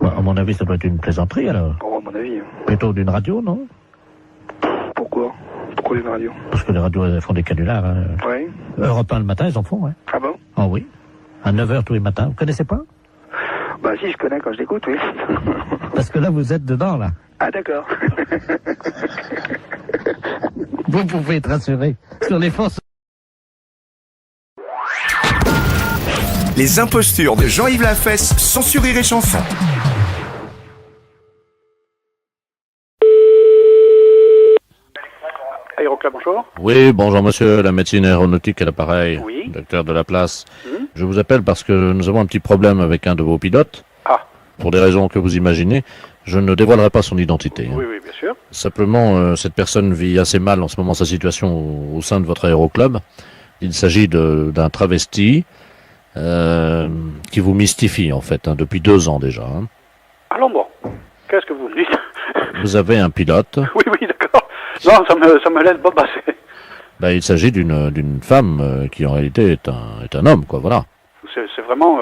À mon avis, ça doit être une plaisanterie, alors. Oh, à mon avis. Plutôt d'une radio, non? Pourquoi d'une radio? Parce que les radios, elles font des canulars. Hein. Oui. Europe 1 le matin, ils en font, ouais. Ah bon? Ah oui. À 9h tous les matins. Vous connaissez pas? Si, je connais quand je l'écoute, oui. Parce que là, vous êtes dedans, là. Ah, d'accord. Vous pouvez être rassuré sur les forces. Les impostures de Jean-Yves Lafesse sont sur Rire et Chanson. Aéroclub, bonjour. Oui, bonjour monsieur, la médecine aéronautique à l'appareil, Oui. docteur de la place. Je vous appelle parce que nous avons un petit problème avec un de vos pilotes. Ah. Pour des raisons que vous imaginez. Je ne dévoilerai pas son identité. Oui, bien sûr. Simplement, cette personne vit assez mal en ce moment sa situation au sein de votre aéroclub. Il s'agit d'un travesti qui vous mystifie en fait, depuis 2 ans déjà. Allons bon. Qu'est-ce que vous me dites? Vous avez un pilote. Oui, d'accord. Non, ça me laisse pas passer. Il s'agit d'une femme qui en réalité est un homme, quoi, voilà. C'est vraiment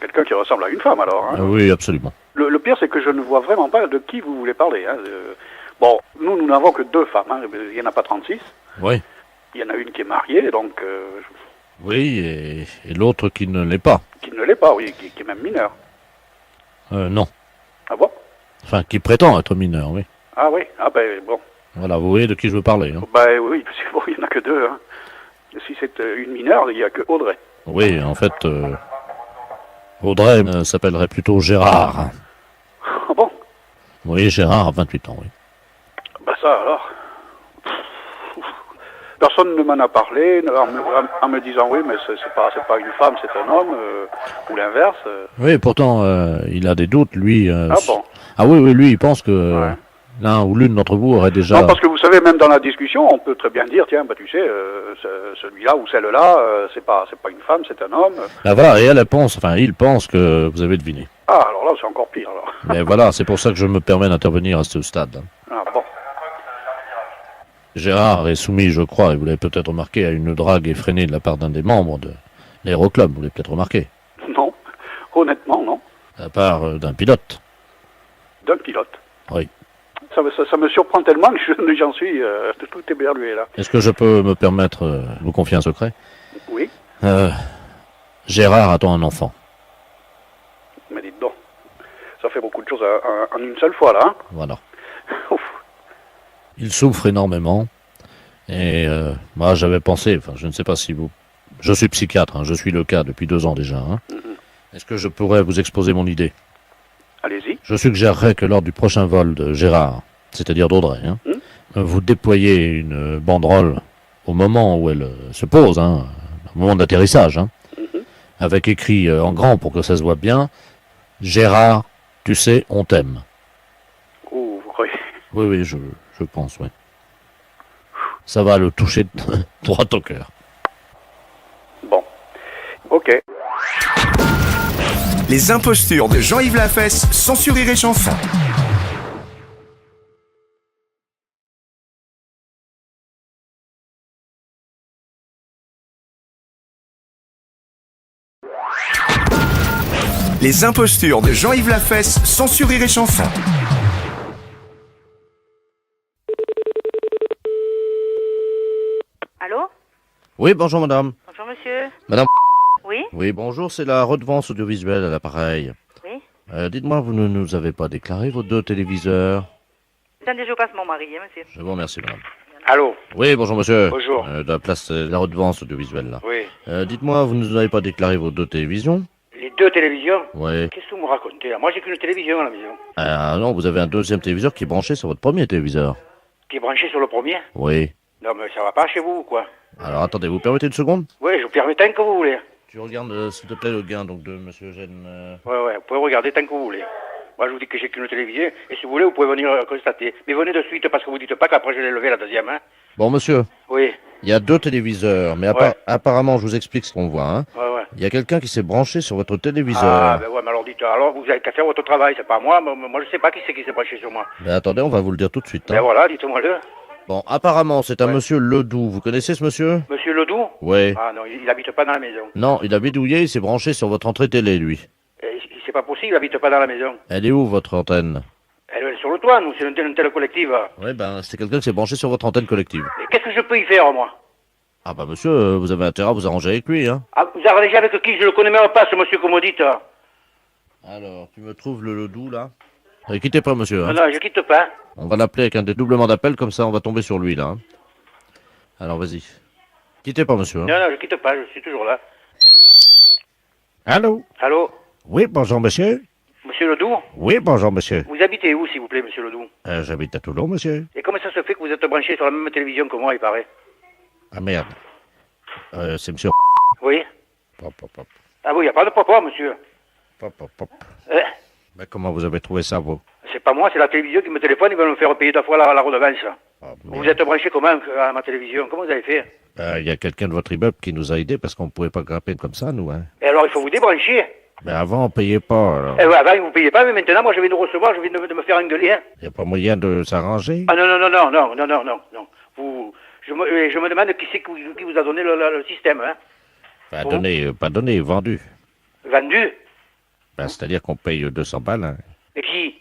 quelqu'un qui ressemble à une femme alors. Hein. Oui, absolument. Le pire, c'est que je ne vois vraiment pas de qui vous voulez parler. Hein. Bon, nous n'avons que 2 femmes. Hein. Il n'y en a pas 36. Oui. Il y en a une qui est mariée, donc... Oui, et l'autre qui ne l'est pas. Qui ne l'est pas, oui, qui est même mineure. Non. Ah bon? Enfin, qui prétend être mineur, oui. Ah oui, bon. Voilà, vous voyez de qui je veux parler. Hein. Oui, parce que bon, il n'y en a que 2. Hein. Si c'est une mineure, il n'y a que Audrey. Oui, en fait, Audrey s'appellerait plutôt Gérard. Ah bon? Oui, Gérard a 28 ans, oui. Ça alors... Personne ne m'en a parlé en me disant oui, mais c'est pas une femme, c'est un homme, ou l'inverse. Oui, pourtant, il a des doutes, lui. Ah bon? Ah oui, lui, il pense que l'un ou l'une d'entre vous aurait déjà... Non, parce que vous savez, même dans la discussion, on peut très bien dire, tiens, tu sais, celui-là ou celle-là, c'est pas une femme, c'est un homme. Voilà, et il pense que vous avez deviné. Ah, alors là, c'est encore pire, alors. Mais voilà, c'est pour ça que je me permets d'intervenir à ce stade. Ah bon? Gérard est soumis, je crois, et vous l'avez peut-être remarqué, à une drague effrénée de la part d'un des membres de l'aéroclub, vous l'avez peut-être remarqué. Non, honnêtement, non. De la part d'un pilote. D'un pilote? Oui. Ça me surprend tellement que j'en suis tout éberlué, là. Est-ce que je peux me permettre de vous confier un secret? Oui. Gérard attend un enfant. Mais dites donc, ça fait beaucoup de choses en une seule fois, là, hein? Voilà. Il souffre énormément. Et moi, j'avais pensé, je ne sais pas si vous... Je suis psychiatre, hein, je suis le cas depuis 2 ans déjà. Hein. Est-ce que je pourrais vous exposer mon idée? Allez-y. Je suggérerais que lors du prochain vol de Gérard, c'est-à-dire d'Audrey, vous déployez une banderole au moment où elle se pose, au moment d'atterrissage, avec écrit en grand pour que ça se voit bien, Gérard, tu sais, on t'aime. Oh, oui. Oui, je pense, oui. Ça va le toucher droit au cœur. Bon, ok. Les impostures de Jean-Yves Lafesse sont sur Rire et Chanson. Les impostures de Jean-Yves Lafesse sont sur Rire et Chanson. Allô? Oui, bonjour madame. Bonjour monsieur. Madame. Oui? Oui, bonjour, c'est la redevance audiovisuelle à l'appareil. Oui? Dites-moi, vous ne nous avez pas déclaré vos 2 téléviseurs? Attendez, je passe mon mari, hein, monsieur. Je vous remercie, madame. Allô? Oui, bonjour monsieur. Bonjour. De la place de la redevance audiovisuelle, là. Oui. Dites-moi, vous ne nous avez pas déclaré vos 2 télévisions? Les 2 télévisions? Oui. Qu'est-ce que vous me racontez là? Moi j'ai qu'une télévision à la maison. Ah non, vous avez un 2e téléviseur qui est branché sur votre premier téléviseur. Qui est branché sur le premier? Oui. Non mais ça va pas chez vous ou quoi? Alors attendez, vous permettez une seconde? Oui, je vous permets tant que vous voulez. Tu regardes, s'il te plaît, le gain donc de monsieur Eugène. Ouais, vous pouvez regarder tant que vous voulez. Moi je vous dis que j'ai qu'une télévision et si vous voulez vous pouvez venir constater. Mais venez de suite parce que vous dites pas qu'après je l'ai levé la deuxième, hein? Bon monsieur. Oui. Il y a 2 téléviseurs, mais apparemment, je vous explique ce qu'on voit, hein. Ouais. Il y a quelqu'un qui s'est branché sur votre téléviseur. Ah, ben ouais, mais alors dites, alors vous avez qu'à faire votre travail, c'est pas moi. Moi je sais pas qui c'est qui s'est branché sur moi. Mais attendez, on va vous le dire tout de suite. Ben voilà, dites-moi-le. Bon, apparemment, c'est un monsieur Ledoux. Vous connaissez ce monsieur? Monsieur Ledoux? Oui. Ah non, il habite pas dans la maison. Non, il a bidouillé, il s'est branché sur votre entrée télé, lui. C'est pas possible, il habite pas dans la maison. Elle est où, votre antenne? Elle est sur le toit, nous, c'est une telle collective. Oui, ben, c'est quelqu'un qui s'est branché sur votre antenne collective. Et qu'est-ce que je peux y faire, moi? Ah bah monsieur, vous avez intérêt à vous arranger avec lui, hein. Ah, vous arrangez avec qui? Je le connais même pas, ce monsieur que vous dites. Alors, tu me trouves le Ledoux, là? Quittez pas, monsieur. Hein. Non, je quitte pas. On va l'appeler avec un dédoublement d'appel, comme ça on va tomber sur lui, là. Hein. Alors, vas-y. Quittez pas, monsieur. Hein. Non, je quitte pas, je suis toujours là. Allô? Allô? Oui, bonjour, monsieur. Monsieur Ledoux? Oui, bonjour, monsieur. Vous habitez où, s'il vous plaît, monsieur Ledoux? J'habite à Toulon, monsieur. Et comment ça se fait que vous êtes branché sur la même télévision que moi, il paraît? Ah, merde. C'est monsieur... Oui? Pop, pop, pop. Ah oui, il n'y a pas de papa, monsieur. Pop, pop, pop. Eh, Mais comment vous avez trouvé ça, vous? c'est pas moi, c'est la télévision qui me téléphone, ils veulent me faire payer 2 fois la redevance. Vous êtes branché comment à ma télévision? Comment vous avez fait? Il y a quelqu'un de votre immeuble qui nous a aidés parce qu'on ne pouvait pas grimper comme ça, nous, hein. Et alors, il faut vous débrancher. Mais avant, on payait pas, alors. Eh ouais, avant, vous ne payez pas, mais maintenant, moi, je viens de recevoir, je viens de me faire engueuler. Hein. Il n'y a pas moyen de s'arranger? Ah non. Je me demande qui c'est qui vous a donné le système, hein. Pas donné, vendu. Vendu? Ben, c'est-à-dire qu'on paye 200 balles, hein. Et qui?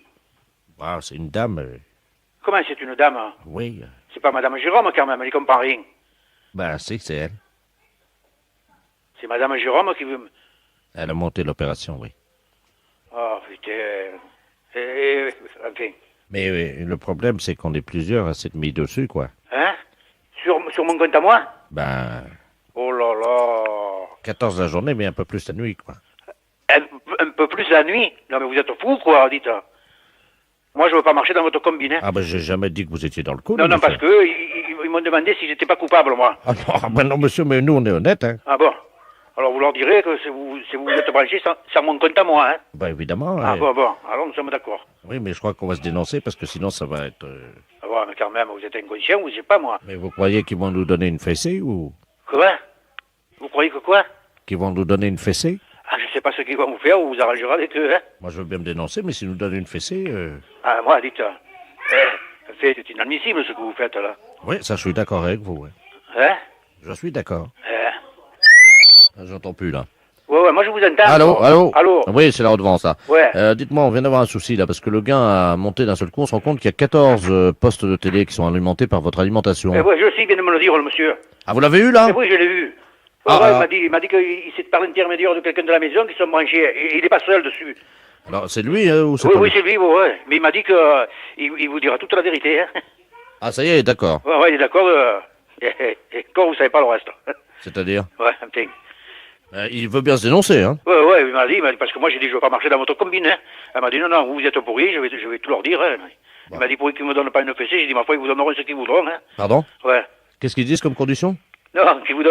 Ah, c'est une dame. Comment c'est une dame? Hein? Oui. C'est pas Madame Jérôme, quand même, elle comprend rien. Ben, c'est elle. C'est Madame Jérôme qui veut... Elle a monté l'opération, oui. Oh, putain... enfin... Mais le problème, c'est qu'on est plusieurs à s'être mis dessus, quoi. Hein? Sur mon compte à moi? Ben... Oh là là... 14 la journée, mais un peu plus la nuit, quoi. Un peu plus la nuit? Non, mais vous êtes fou, quoi, dites. Moi, je veux pas marcher dans votre combine, hein. Ah ben, j'ai jamais dit que vous étiez dans le coup. Non, monsieur. parce que ils m'ont demandé si j'étais pas coupable, moi. Ah non, ben non, monsieur, mais nous, on est honnêtes, hein. Ah bon? Alors, vous leur direz que si vous êtes branché sans mon compte à moi, hein. Ben, évidemment. Ah bon, alors nous sommes d'accord. Oui, mais je crois qu'on va se dénoncer parce que sinon, ça va être... Ah bon, mais quand même, vous êtes inconscient, vous, je sais pas, moi. Mais vous croyez qu'ils vont nous donner une fessée ou... Quoi? Vous croyez que quoi? Qu'ils vont nous donner une fessée? Ah, je sais pas ce qu'ils vont vous faire, vous vous arrangerez avec eux, hein. Moi, je veux bien me dénoncer, mais s'ils nous donnent une fessée... Ah, moi, dites... c'est inadmissible, ce que vous faites, là. Oui, ça, je suis d'accord avec vous, ouais. Hein? Je suis d'accord. J'entends plus, là. Ouais, moi, je vous entends. Allô? Oui, c'est la redevance, là. Ouais. Dites-moi, on vient d'avoir un souci, là, parce que le gain a monté d'un seul coup. On se rend compte qu'il y a 14 postes de télé qui sont alimentés par votre alimentation. Ouais, je sais, il vient de me le dire, le monsieur. Ah, vous l'avez eu, là? Oui, je l'ai vu. Il m'a dit qu'il s'est par l'intermédiaire de quelqu'un de la maison qui sont branchés. Et il n'est pas seul dessus. Alors, c'est lui, ou c'est Oui, pas oui, lui c'est lui, ouais. Mais il m'a dit qu'il vous dira toute la vérité, hein. Ah, ça y est, d'accord. Ouais, il est d'accord. Et encore, vous savez pas le reste. C'est-à-dire? Ouais, putain. Il veut bien se dénoncer, hein. Ouais, il m'a dit, parce que moi j'ai dit je veux pas marcher dans votre combine, hein. Elle m'a dit non, vous êtes pourri, je vais tout leur dire, hein. Il m'a dit pourri qu'ils me donnent pas une fessée, j'ai dit ma foi, ils vous donneront ce qu'ils voudront, hein. Pardon? Ouais. Qu'est-ce qu'ils disent comme condition? Non, qu'ils vous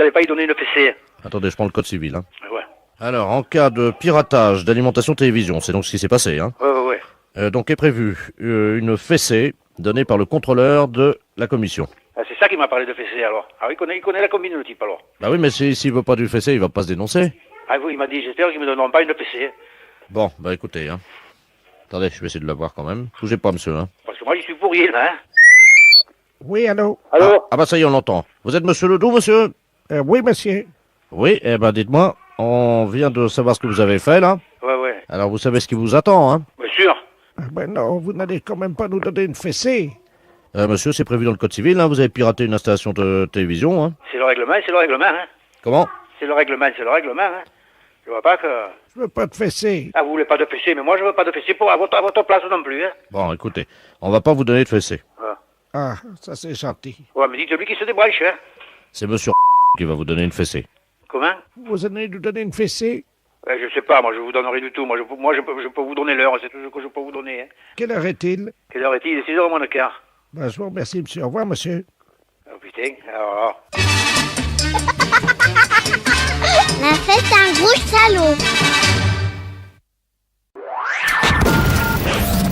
allez pas y donner une fessée. Attendez, je prends le code civil, hein. Ouais. Alors, en cas de piratage d'alimentation télévision, c'est donc ce qui s'est passé, hein. Ouais. Donc est prévu une fessée donnée par le contrôleur de la commission. Ah, c'est ça qui m'a parlé de fessée, alors. Ah, il connaît la combine, le type, alors. Bah oui, mais s'il veut pas du fessée, il va pas se dénoncer. Ah oui, il m'a dit, j'espère qu'ils me donneront pas une fessée. Bon, bah écoutez, hein. Attendez, je vais essayer de l'avoir quand même. Bougez pas, monsieur, hein. Parce que moi, j'y suis pour rien, là. Hein. Oui, allô? Allô? Ah bah ça y est, on l'entend. Vous êtes monsieur Ledoux, monsieur? Oui, monsieur. Oui, eh ben dites-moi, on vient de savoir ce que vous avez fait, là. Ouais. Alors vous savez ce qui vous attend, hein? Bien sûr. Ben non, vous n'allez quand même pas nous donner une fessée. Monsieur, c'est prévu dans le code civil, hein. Vous avez piraté une installation de télévision, hein. C'est le règlement, hein. Comment? C'est le règlement, hein. Je vois pas que... Je veux pas de fessée. Ah, vous voulez pas de fessée, mais moi, je veux pas de fessée à votre place non plus, hein. Bon, écoutez, on va pas vous donner de fessée. Ah, ça c'est gentil. Ouais, mais dites-lui qu'il se débranche, hein. C'est monsieur qui va vous donner une fessée. Comment? Vous allez nous donner une fessée? Je sais pas, moi, je vous donnerai du tout. Moi, je peux vous donner l'heure, c'est tout ce que je peux vous donner, hein. Quelle heure est-il? Quelle heure est-il? 6h moins le quart. Ben, je vous remercie, monsieur. Au revoir, monsieur. Oh, putain, alors... La fête un gros salaud.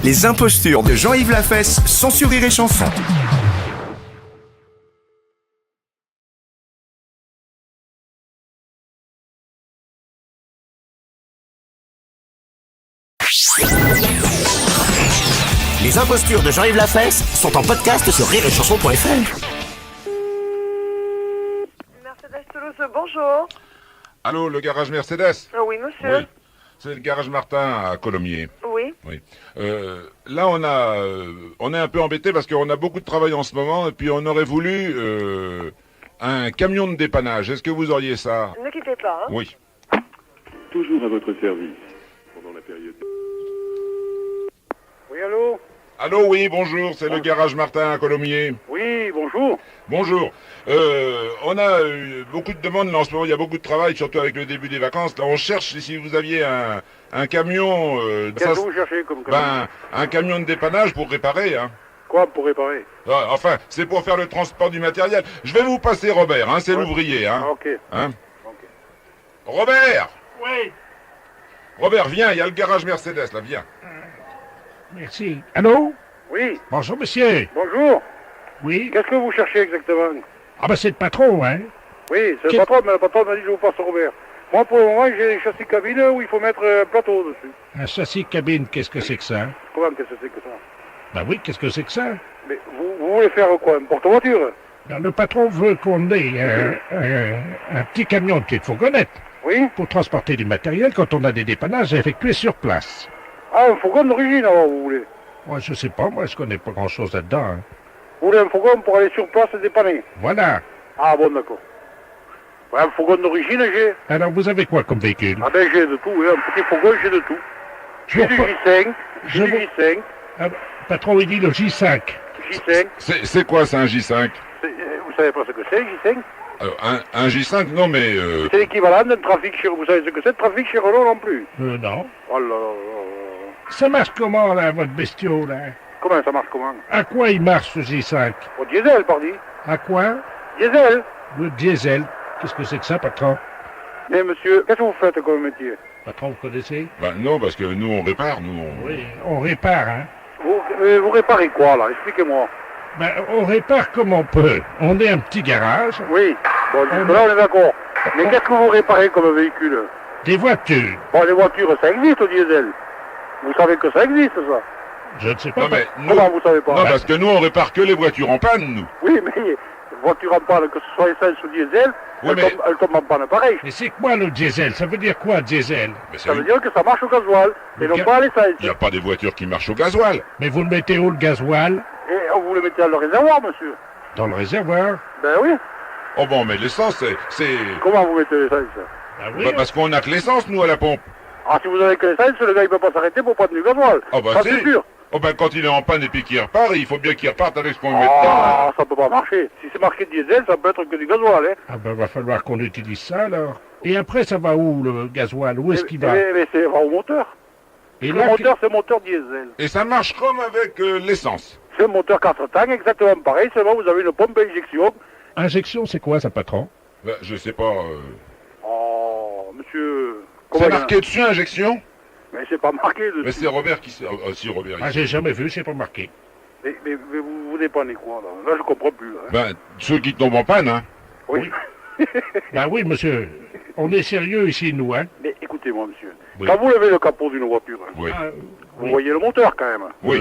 Les impostures de Jean-Yves Lafesse sont sur Rire et Chanson. Les impostures de Jean-Yves Lafesse sont en podcast sur rireetchanson.fr. Mercedes Toulouse, bonjour. Allô, le garage Mercedes? Oui, monsieur. Oui. C'est le garage Martin à Colomiers. Oui. Oui. Là, on est un peu embêté parce qu'on a beaucoup de travail en ce moment et puis on aurait voulu un camion de dépannage. Est-ce que vous auriez ça? Ne quittez pas. Hein. Oui. Toujours à votre service pendant la période. Oui, allô? Allô, oui, bonjour, c'est le garage Martin à Colomiers. Oui, bonjour. Bonjour. On a beaucoup de demandes là en ce moment, il y a beaucoup de travail, surtout avec le début des vacances. Là, on cherche si vous aviez un camion... Qu'est-ce que vous cherchez comme camion? Un camion de dépannage pour réparer, hein. Quoi pour réparer? Enfin, c'est pour faire le transport du matériel. Je vais vous passer Robert, hein, c'est l'ouvrier, hein. Ok. Hein? Robert! Oui. Robert, viens, il y a le garage Mercedes, là, viens. Merci. Allô? Oui. Bonjour, monsieur. Bonjour. Oui. Qu'est-ce que vous cherchez exactement? Ah ben c'est le patron, hein. Oui, c'est le patron, mais le patron m'a dit je vous passe Robert. Moi, pour le moment, j'ai des châssis cabine où il faut mettre un plateau dessus. Un châssis cabine, qu'est-ce que c'est que ça? Comment qu'est-ce que c'est que ça? Ben oui, qu'est-ce que c'est que ça? Mais vous voulez faire quoi? Une porte-voiture? Ben, le patron veut qu'on ait un petit camion de petite fourgonnette. Oui. Pour transporter du matériel quand on a des dépannages à effectuer sur place. Ah, un fourgon d'origine, alors, vous voulez? Moi, je sais pas, moi, je connais pas grand-chose là-dedans. Hein. Vous voulez un fourgon pour aller sur place et dépanner? Voilà. Ah bon, d'accord. Ouais, un fourgon d'origine, j'ai. Alors, vous avez quoi comme véhicule? Ah ben, j'ai de tout, oui, un petit fourgon, j'ai de tout. J'ai du J5, j'ai du J5. Ah, patron, il dit le J5. J5. C'est quoi, ça, un J5? Vous savez pas ce que c'est, J5? Alors, un J5, non, mais... C'est l'équivalent d'un trafic chez... Vous savez ce que c'est, le trafic chez Renault non plus? Non. Oh là là là. Ça marche comment, là, votre bestiau, là? Comment ça marche, comment? À quoi il marche, ce J5? Au diesel, pardi. À quoi? Diesel. Le diesel. Qu'est-ce que c'est que ça, patron? Mais monsieur, qu'est-ce que vous faites comme métier? Patron, vous connaissez? Ben non, parce que nous, on répare, Oui, on répare, hein. Vous réparez quoi, là? Expliquez-moi. Ben, on répare comme on peut. On est un petit garage. Oui. Bon, là, on est d'accord. Mais qu'est-ce que vous réparez comme véhicule? Des voitures. Bon, les voitures, ça existe au diesel. Vous savez que ça existe, ça? Je ne sais pas. Non, mais comment vous savez pas? Non, parce que nous, on répare que les voitures en panne, nous. Oui, mais voiture en panne, que ce soit essence ou diesel, oui, elle tombe en panne pareil. Mais c'est quoi le diesel? Ça veut dire quoi, diesel? Ça veut dire que ça marche au gasoil, et non pas à l'essence. Il n'y a pas des voitures qui marchent au gasoil. Mais vous le mettez où, le gasoil? Et vous le mettez dans le réservoir, monsieur. Dans le réservoir? Ben oui. Oh bon, mais l'essence, c'est... Comment vous mettez l'essence? Ben oui. Bah, parce qu'on a que l'essence, nous, à la pompe. Ah, si vous avez que l'essence, le gars, il peut pas s'arrêter pour prendre du gasoil. Oh bah ça, si. c'est sûr. Oh ben quand il est en panne et puis qu'il repart, il faut bien qu'il reparte avec ce qu'on lui met dedans. Ah, ça peut pas marcher. Si c'est marqué diesel, ça peut être que du gasoil, hein. Ah ben, va falloir qu'on utilise ça, alors. Et après, ça va où, le gasoil? Où est-ce qu'il va? Mais c'est au moteur. Et le là, moteur, c'est moteur diesel. Et ça marche comme avec l'essence. C'est un moteur 4 tanks, exactement pareil, seulement vous avez une pompe à injection. Injection, c'est quoi, ça, patron? Ben, je sais pas... Oh, monsieur... C'est marqué dessus, injection? Mais c'est pas marqué dessus. Mais c'est Robert qui... Ah si, Robert... Ah, j'ai jamais vu, c'est pas marqué. Mais vous dépendez quoi, là? Là, je comprends plus, là. Ben, ceux qui tombent en panne, hein. Oui. Ben oui, monsieur. On est sérieux ici, nous, hein. Mais écoutez, moi, monsieur. Oui. Quand vous levez le capot d'une voiture, Oui. vous voyez le moteur quand même. Oui.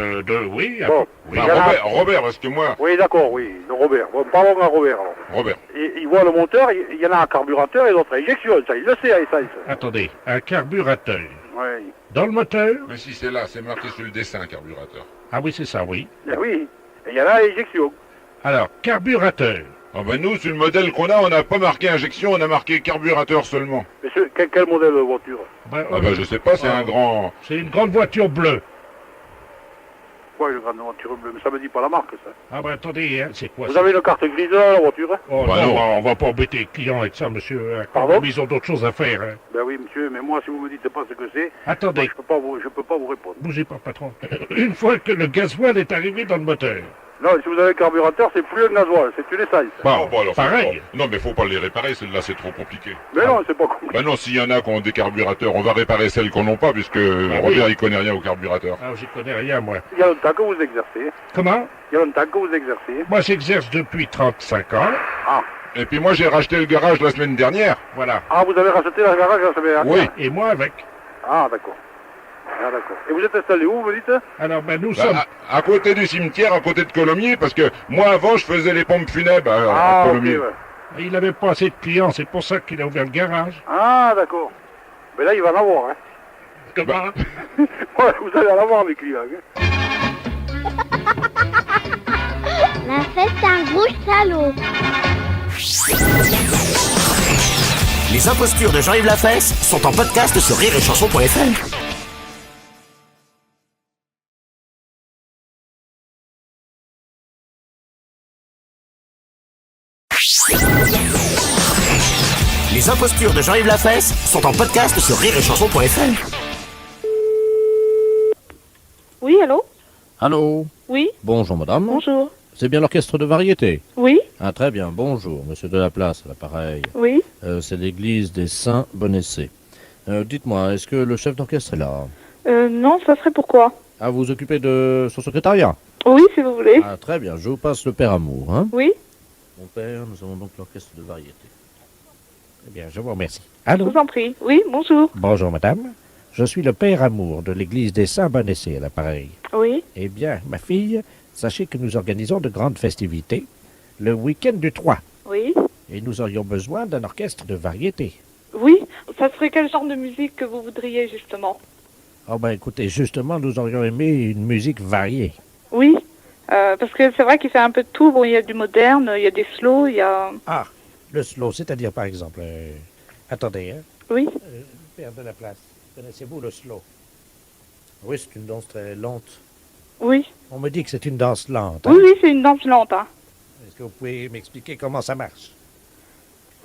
Oui. Bon, Oui, il y en a- Robert, parce que moi... Oui, d'accord, oui. Le Robert. Bon, parlons à Robert, alors. Robert. Il voit le moteur, il y en a un carburateur et l'autre à injection, ça, il le sait, ça. Attendez, un carburateur. Oui. Dans le moteur? Mais si c'est là, c'est marqué sur le dessin, carburateur. Ah oui, c'est ça, oui. Eh oui. Et il y en a à injection. Alors, carburateur. Ah ben nous, sur le modèle qu'on a, on n'a pas marqué injection, on a marqué carburateur seulement. Monsieur, quel modèle de voiture? Ah ben je sais pas, c'est un grand... C'est une grande voiture bleue. Quoi, une grande voiture bleue? Mais ça me dit pas la marque, ça. Ah ben attendez, hein, c'est quoi Vous ça? avez une carte grise là, la voiture, hein? Oh Bah non, non. on va pas embêter les clients avec ça, monsieur. Pardon? Ils ont d'autres choses à faire. Hein. Ben oui, monsieur, mais moi, si vous me dites pas ce que c'est, Attendez. moi, je peux pas vous répondre. Bougez pas, patron. Une fois que le gasoil est arrivé dans le moteur. Non, si vous avez un carburateur, c'est plus un gasoil, c'est une essence. Bon, alors, pareil. Non, mais faut pas les réparer, celles-là, c'est trop compliqué. Mais non, c'est pas compliqué. Ben non, s'il y en a qui ont des carburateurs, on va réparer celles qu'on n'ont pas, puisque Robert, il connaît rien au carburateur. Ah, j'y connais rien, moi. Il y a longtemps que vous exercez. Comment? Il y a longtemps que vous exercez. Moi, j'exerce depuis 35 ans. Ah. Et puis moi, j'ai racheté le garage la semaine dernière. Voilà. Ah, vous avez racheté la garage la semaine dernière? Oui. Et moi avec. Ah, d'accord. Ah, d'accord. Et vous êtes installé où, vous dites? Alors, ben, nous Bah, sommes... à côté du cimetière, à côté de Colomiers, parce que moi, avant, je faisais les pompes funèbres à Ah, ok, Colomiers. ouais. Il n'avait pas assez de clients, c'est pour ça qu'il a ouvert le garage. Ah, d'accord. Mais là, il va en avoir, hein. Comment? Ouais, vous allez en avoir, les clients, hein. La fête un gros salaud. Les impostures de Jean-Yves Lafesse sont en podcast sur rireetchanson.fr. Les impostures de Jean-Yves Lafesse sont en podcast sur rireetchanson.fr. Oui, allô? Allô? Oui? Bonjour madame. Bonjour. C'est bien l'orchestre de variété? Oui? Ah très bien, bonjour, monsieur Delaplace, à l'appareil. Oui? C'est l'église des Saints Bonessés. Dites-moi, est-ce que le chef d'orchestre est là? Non, ça serait pourquoi? Ah, vous vous occupez de son secrétariat? Oui, si vous voulez. Ah très bien, je vous passe le père Amour, hein? Oui? Mon père, nous avons donc l'orchestre de variété. Eh bien, je vous remercie. Je Allô? vous en prie. Oui, bonjour. Bonjour, madame. Je suis le père Amour de l'église des Saints-Bonessés à l'appareil. Oui? Eh bien, ma fille, sachez que nous organisons de grandes festivités le week-end du 3. Oui? Et nous aurions besoin d'un orchestre de variété. Oui? Ça serait quel genre de musique que vous voudriez, justement? Oh ben écoutez, justement, nous aurions aimé une musique variée. Oui? Parce que c'est vrai qu'il fait un peu de tout. Bon, il y a du moderne, il y a des slow, il y a... Ah, le slow, c'est-à-dire par exemple... attendez, hein. Oui? Père de la place, connaissez-vous le slow? Oui, c'est une danse très lente. Oui? On me dit que c'est une danse lente. Hein? Oui, oui, c'est une danse lente, hein. Est-ce que vous pouvez m'expliquer comment ça marche?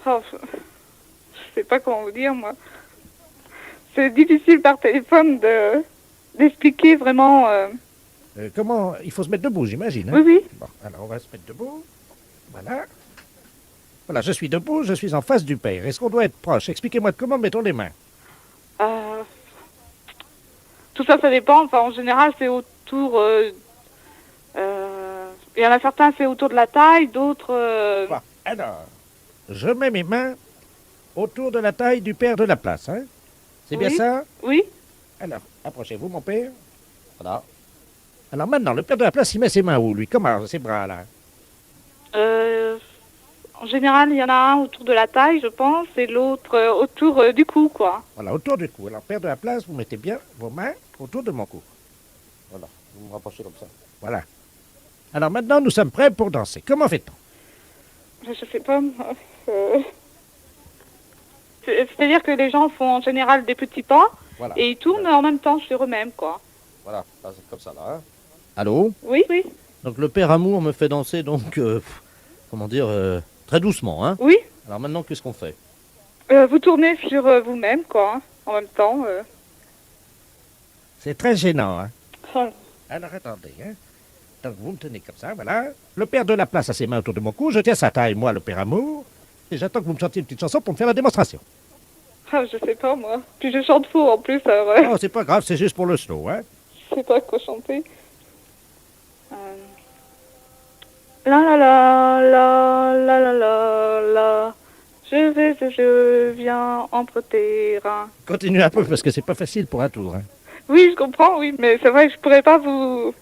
Oh, je sais pas comment vous dire, moi. C'est difficile par téléphone d'expliquer vraiment... Comment? Il faut se mettre debout, j'imagine. Hein? Oui, oui. Bon, alors on va se mettre debout. Voilà. Voilà, je suis debout, je suis en face du père. Est-ce qu'on doit être proche? Expliquez-moi comment mettons les mains. Tout ça, ça dépend. Enfin, en général, c'est autour... il y en a certains, c'est autour de la taille, d'autres... Bon, alors, je mets mes mains autour de la taille du père de la place, hein? C'est bien Oui. ça? Oui. Alors, approchez-vous, mon père. Voilà. Alors maintenant, le père de la place, il met ses mains où, lui? Comment? Ses bras, là? En général, il y en a un autour de la taille, je pense, et l'autre autour du cou, quoi. Voilà, autour du cou. Alors, père de la place, vous mettez bien vos mains autour de mon cou. Voilà, vous me rapprochez comme ça. Voilà. Alors maintenant, nous sommes prêts pour danser. Comment fait-on? Je sais pas, moi. C'est-à-dire que les gens font en général des petits pas, Voilà. et ils tournent en même temps sur eux-mêmes, quoi. Voilà, là, c'est comme ça, là. Hein. Allô? Oui, oui. Donc le père Amour me fait danser, donc, comment dire, très doucement, hein? Oui. Alors maintenant, qu'est-ce qu'on fait? Vous tournez sur vous-même, quoi, hein, en même temps. C'est très gênant, hein? Oh. Alors, attendez, hein? Donc, vous me tenez comme ça, voilà. Le père de la place a ses mains autour de mon cou, je tiens sa taille, moi, le père Amour, et j'attends que vous me chantiez une petite chanson pour me faire la démonstration. Ah, je sais pas, moi. Puis je chante faux, en plus, alors... Oh, c'est pas grave, c'est juste pour le slow, hein? Je sais pas quoi chanter. La la la la la la la la. Je viens entre tes reins. Continuez un peu parce que c'est pas facile pour un tour. Hein. Oui, je comprends, oui, mais c'est vrai que je pourrais pas vous...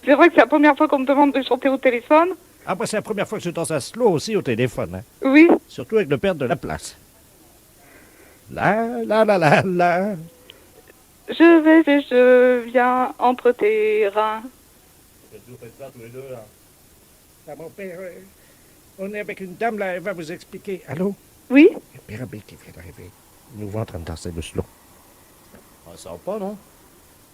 C'est vrai que c'est la première fois qu'on me demande de chanter au téléphone. Après, c'est la première fois que je danse un slow aussi au téléphone. Hein. Oui. Surtout avec le père de la place. La, la, la, la, la. Je viens entre tes reins. Vous faites ça tous les deux, là. Ah, mon père, on est avec une dame, là, elle va vous expliquer. Allô? Oui? Le père Abbé qui vient d'arriver. Il nous voit en train de danser le slow. Ah, ça va pas, non?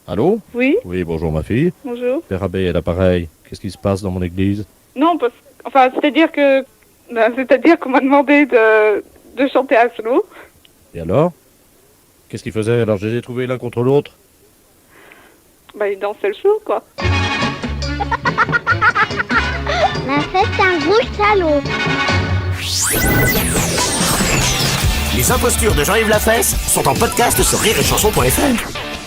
Allô? Oui? Oui, bonjour ma fille. Bonjour. Père Abbé à l'appareil. Qu'est-ce qui se passe dans mon église? Non, parce... Enfin, c'est-à-dire que... c'est-à-dire qu'on m'a demandé de chanter à slow. Et alors? Qu'est-ce qu'ils faisaient? Alors je les ai trouvés l'un contre l'autre. Bah, ils dansaient le show, quoi. La fête, c'est un gros salaud. Les impostures de Jean-Yves Lafesse sont en podcast sur rireetchanson.fr.